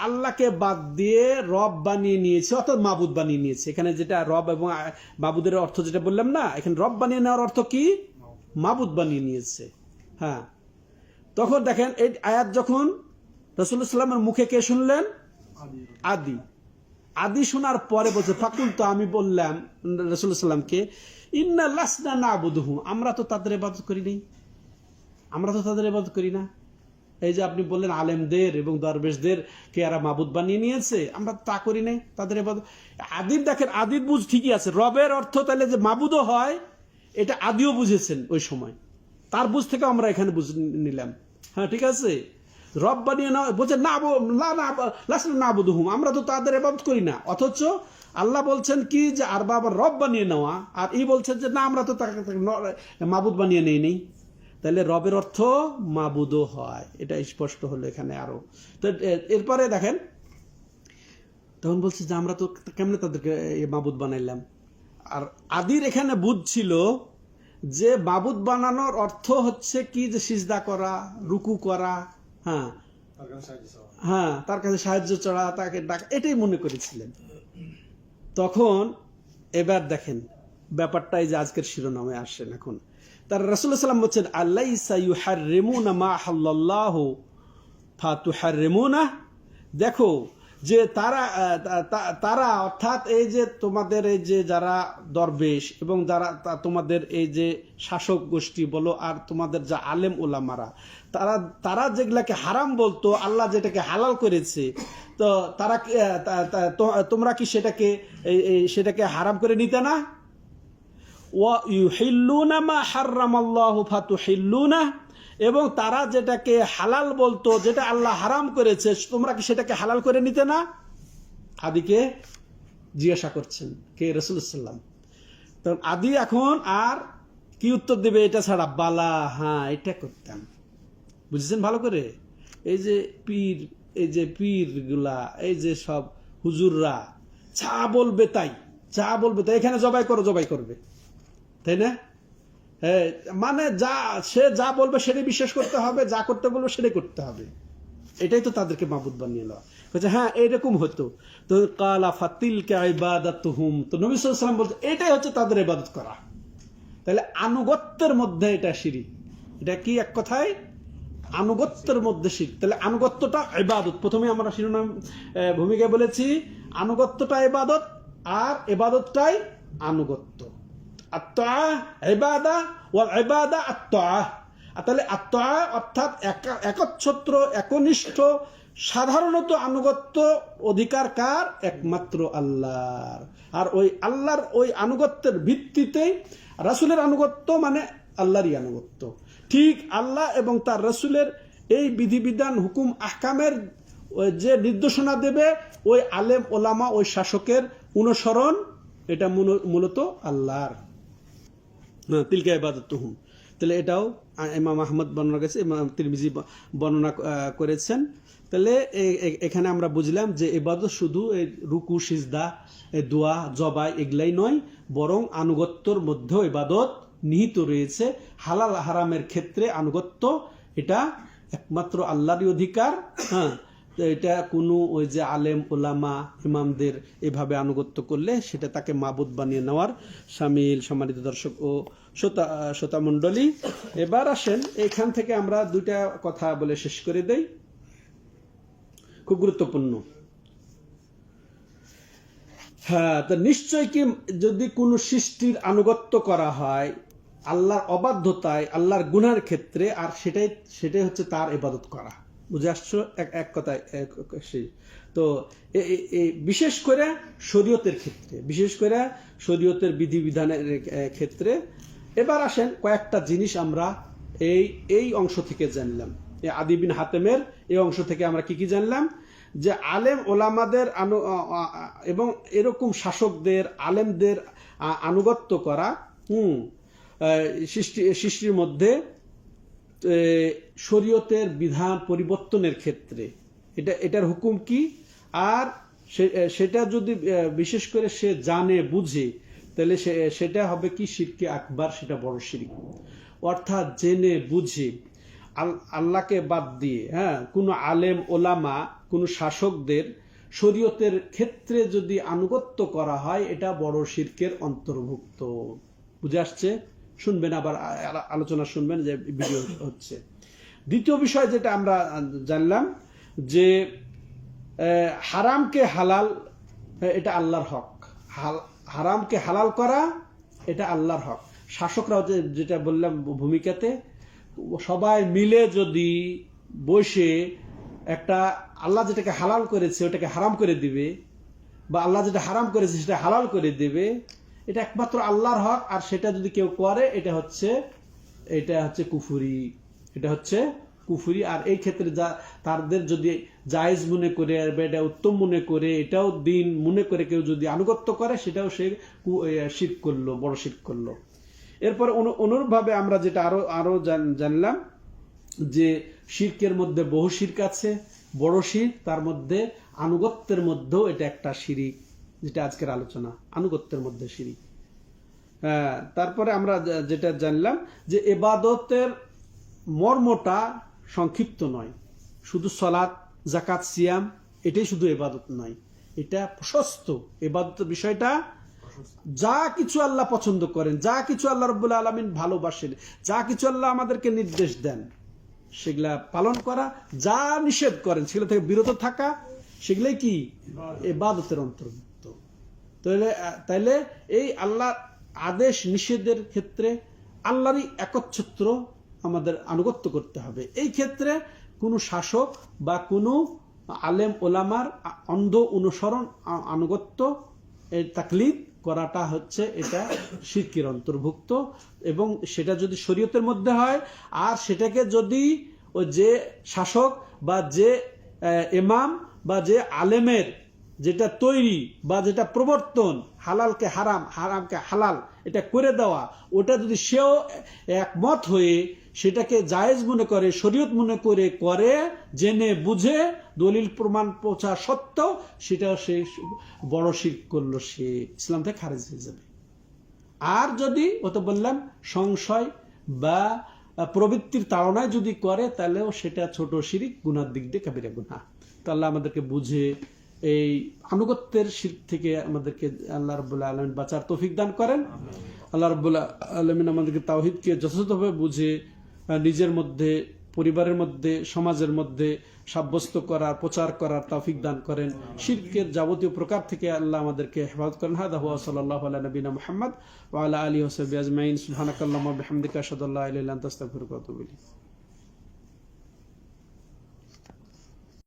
আল্লাহকে বাদ দিয়ে রব বানিয়ে নিয়েছে, অর্থাৎ মাবুদ বানিয়ে নিয়েছে। এখানে যেটা রব এবং মাবুদের অর্থ যেটা বললাম না, এখানে রব বানিয়ে নেওয়ার অর্থ কি? মাবুদ বানিয়ে নিয়েছে। হ্যাঁ, তখন দেখেন এই আয়াত যখন রাসূলুল্লাহ সাল্লামের মুখে কে শুনলেন? আদি শোনার পরে বলছে ফাকুল, তো আমি বললাম রাসূলুল্লাহ সাল্লামকে, ইন্না লাসনা নাবুদুহু, আমরা তো তাদের ইবাদত করি না। এই যে আপনি বললেন আলেমদের এবং দরবেশদের কে এরা মাবুদ বানিয়ে নিয়েছে, আমরা তা করি নাই তাদের ইবাদত। আদির দেখেন, আদির বুঝ ঠিকই আছে, রবের অর্থ তাহলে যে মাবুদও হয়, এটা আদিও বুঝেছেন ওই সময়, তার বুঝ থেকে আমরা এখানে বুঝে নিলাম। হ্যাঁ ঠিক আছে, রব বানিয়ে না বলছে না বুধুহুম, আমরা তো তাদের ইবাদত করি না। অথচ আল্লাহ বলছেন কি যে আর বাবার রব বানিয়ে নেওয়া, আর এই বলছেন যে না আমরা তো তাকে মাবুদ বানিয়ে নেই। তাহলে রবের অর্থ মাবুদও হয়, এটা স্পষ্ট হলো এখানে আরো। তো এরপরে দেখেন, তখন বলছে যে আমরা তো কেমনে তাদেরকে মাবুদ বানাইলাম। আর আদির এখানে বুঝছিল যে মাবুদ বানানোর অর্থ হচ্ছে কি, যে সিজদা করা, রুকু করা, হ্যাঁ, তার কাছে সাহায্য চাওয়া, তাকে ডাকা, এটাই মনে করেছিলেন। তখন এবার দেখেন ব্যাপারটা এই যে আজকের শিরোনামে আসেন। এখন তার রাসূলুল্লাহ সাল্লাল্লাহু আলাইহি ওয়াসাল্লাম বলছেন, আলাইসা ইউহাররিমুনা মা হাল্লাল্লাহু ফাতুহাররিমুনা, দেখো যে তারা অর্থাৎ এই যে তোমাদের এই যে যারা দরবেশ এবং যারা তোমাদের এই যে শাসক গোষ্ঠী বলো, আর তোমাদের যা আলেম ওলামারা, তারা যেগুলাকে হারাম বলতো, আল্লাহ যেটাকে হালাল করেছে, তো তারা তোমরা কি সেটাকে হারাম করে নিতে না? ওয়া ইউহিল্লুনা মা হাররামাল্লাহু ফাতুহিল্লুনা, এবং তারা যেটাকে হালাল বলতো, যেটা আল্লাহ হারাম করেছে, তোমরা কি সেটাকে হালাল করে নিতে না? আদিকে জিজ্ঞাসা করছেন কে? রাসূলুল্লাহ সাল্লাল্লাহু আলাইহি ওয়াসাল্লাম। তখন আদি এখন আর কি উত্তর দেবে এটা ছাড়া? বালা, হ্যাঁ এটা করতাম। বুঝেছেন ভালো করে? এই যে পীর গুলা, এই যে সব হুজুররা যা বলবে তাই, এখানে জবাই করবে, তাই না? মানে সে যা বলবে সেটাই বিশ্বাস করতে হবে, যা করতে বলবে সেটাই করতে হবে। এটাই তো তাদেরকে মাবুদ বানিয়ে নেওয়া। হ্যাঁ এইরকম হতো। তো কালা ফাতিলকা ইবাদাতুহুম, তো নবী সাল্লাল্লাহু আলাইহি ওয়াসাল্লাম বলতে এটাই হচ্ছে তাদের ইবাদত করা। তাহলে আনুগত্যের মধ্যে এটা শিরক। এটা কি এক কথায়? আনুগত্যের মধ্যে শিরক। তাহলে আনুগত্যটা ইবাদত। প্রথমে আমরা শিরোনাম ভূমিকায় বলেছি আনুগত্যটা ইবাদত, আর ইবাদতটাই আনুগত্য। আত্মা ইবাদা ওয়াল ইবাদা আত্মা। তাহলে আত্মা অর্থাৎ একচ্ছত্র, একনিষ্ঠ, সাধারণত আনুগত্য অধিকার কার? একমাত্র আল্লাহর। আর ওই আল্লাহর ওই আনুগত্যের ভিত্তিতে রাসূলের আনুগত্য মানে আল্লাহরই আনুগত্য। ঠিক আল্লাহ এবং তার রাসূলের এই বিধিবিধান, হুকুম, আহকামের যে নির্দেশনা দেবে, ওই আলেম ওলামা, ওই শাসকের অনুসরণ, এটা মূলত আল্লাহর। তিলকা ইবাদাতুহুম। তাহলে এটাও ইমাম আহমদ বর্ণনা করেছে, ইমাম তিরমিজি বর্ণনা করেছেন। তাহলে এখানে আমরা বুঝলাম যে ইবাদত শুধু এই রুকু, সিজদা, দোয়া, জবাই এগুলাই নয়, বরং আনুগত্যর মধ্যেও ইবাদত নিহিত রয়েছে। হালাল হারামের ক্ষেত্রে আনুগত্য এটা একমাত্র আল্লাহরই অধিকার। হ্যাঁ, এটা কোনো ওই যে আলেম ওলামা ইমামদের এভাবে আনুগত্য করলে সেটা তাকে মাবুদ বানিয়ে নেওয়ার শামিল। সম্মানিত দর্শক ও শ্রোতা মণ্ডলী, এবার আসেন এখান থেকে আমরা দুইটা কথা বলে শেষ করে দেই, খুব গুরুত্বপূর্ণ। হ্যাঁ, তো নিশ্চয় কি যদি কোনো সৃষ্টির আনুগত্য করা হয় আল্লাহর অবাধ্যতায়, আল্লাহর গুনার ক্ষেত্রে, আর সেটাই হচ্ছে তার ইবাদত করা। বুঝে আসছো? এক কথায় সেই তো বিশেষ করে শরীয়তের ক্ষেত্রে, বিশেষ করে শরীয়তের বিধিবিধানের ক্ষেত্রে। এবার আসেন কয়েকটা জিনিস আমরা এই অংশ থেকে জানলাম, এই আদি বিন হাতেমের এই অংশ থেকে আমরা কি জানলাম? যে আলেম ওলামাদের এবং এরকম শাসকদের, আলেমদের আনুগত্য করা সৃষ্টির মধ্যে শরীয়তের বিধান পরিবর্তনের ক্ষেত্রে এটার হুকুম কি, আর সেটা যদি বিশেষ করে সে জানে বুঝে, তাহলে সেটা হবে কি? শিরকে আকবার, সেটা বড় শিরক। অর্থাৎ জেনে বুঝে আল্লাহকে বাদ দিয়ে, হ্যাঁ, কোনো আলেম ওলামা, কোনো শাসকদের শরীয়তের ক্ষেত্রে যদি আনুগত্য করা হয়, এটা বড় শিরকের অন্তর্ভুক্ত। বুঝে আসছে? শুনবেন, আবার আলোচনা শুনবেন, যে ভিডিও হচ্ছে। দ্বিতীয় বিষয় যেটা আমরা জানলাম যে হারামকে হালাল এটা আল্লাহর হক, হারামকে হালাল করা এটা আল্লাহর হক। শাসকরাও যেটা বললাম ভূমিকাতে, সবাই মিলে যদি বসে একটা আল্লাহ যেটাকে হালাল করেছে ওটাকে হারাম করে দিবে, বা আল্লাহ যেটা হারাম করেছে সেটা হালাল করে দেবে, এটা একমাত্র আল্লাহর হক। আর সেটা যদি কেউ করে এটা হচ্ছে কুফরি, এটা হচ্ছে কুফরি। আর এই ক্ষেত্রে তাদের যদি জায়েজ মনে করে, এটা উত্তম মনে করে, এটাও দিন মনে করে কেউ যদি আনুগত্য করে, সেটাও সে শিরক করলো, বড় শিরক করলো। এরপর অনুরূপভাবে আমরা যেটা আরো জানলাম যে শিরকের মধ্যে বহু শিরক আছে। বড় শিরক, তার মধ্যে আনুগত্যের মধ্যেও এটা একটা শিরিক, যেটা আজকের আলোচনা, আনুগত্যের মধ্যে শিরিক। তারপরে আমরা যেটা জানলাম যে ইবাদতের মর্মটা সংক্ষিপ্ত নয়, শুধু সালাত, যাকাত, সিয়াম এটাই শুধু ইবাদত নয়, এটা প্রশস্ত। ইবাদতের বিষয়টা যা কিছু আল্লাহ পছন্দ করেন, যা কিছু আল্লাহ রাব্বুল আলামিন ভালোবাসেন, যা কিছু আল্লাহ আমাদেরকে নির্দেশ দেন সেগুলা পালন করা, যা নিষেধ করেন সেগুলো থেকে বিরত থাকা, সেগুলাই কি ইবাদতের অন্তর্ভুক্ত। তাইলে এই আল্লাহ আদেশ নিষেধের ক্ষেত্রে আল্লাহরই একচ্ছত্র আমাদের আনুগত্য করতে হবে। এই ক্ষেত্রে কোনো শাসক বা কোনো আলেম ওলামার অন্ধ অনুসরণ, আনুগত্য, তাকলিদ করাটা হচ্ছে এটা শিরকের অন্তর্ভুক্ত। এবং সেটা যদি শরীয়তের মধ্যে হয়, আর সেটাকে যদি যে শাসক বা যে ইমাম বা যে আলেমের যেটা তৈরি বা যেটা প্রবর্তন, হালালকে হারাম, হারামকে হালাল এটা করে দেওয়া, ওটা যদি সেও একমত হয়ে সেটাকে জায়েজ মনে করে, শরীয়ত মনে করে জেনে বুঝে দলিল প্রমাণ পৌঁছা সত্ত্বেও সেটাও সে বড় শিরক করলো, সে ইসলাম থেকে খারিজ হয়ে যাবে। আর যদি ও তো বললাম সংশয় বা প্রবৃত্তির তাড়নায় যদি করে, তাহলেও সেটা ছোট শিরক, গুনার দিক দিয়ে কাবিরা গুনাহ। তো আল্লাহ আমাদেরকে বুঝে এই আনুগত্যের শিরক থেকে আমাদেরকে আল্লাহ রাব্বুল আলামিন বাঁচার তৌফিক দান করেন। আল্লাহ রাব্বুল আলামিন আমাদেরকে তাওহীদকে যথাযথভাবে বুঝে নিজের মধ্যে, পরিবারের মধ্যে, সমাজের মধ্যে সাব্যস্ত করার, প্রচার করার তৌফিক দান করেন। শিরকের যাবতীয় প্রকার থেকে আল্লাহ আমাদেরকে হেফাজত করেন। হাদা হুয়া সাল্লাল্লাহু আলা নবিনা মুহাম্মদ ওয়া আলা আলিহি ওয়া সাহবিহি আজমাইন। সুবহানাকাল্লাহুম্মা ওয়া বিহামদিকা আশহাদু আল্লা ইলাহা ইল্লা আনতা আস্তাগফিরুকা ওয়া আতুবু ইলাইক।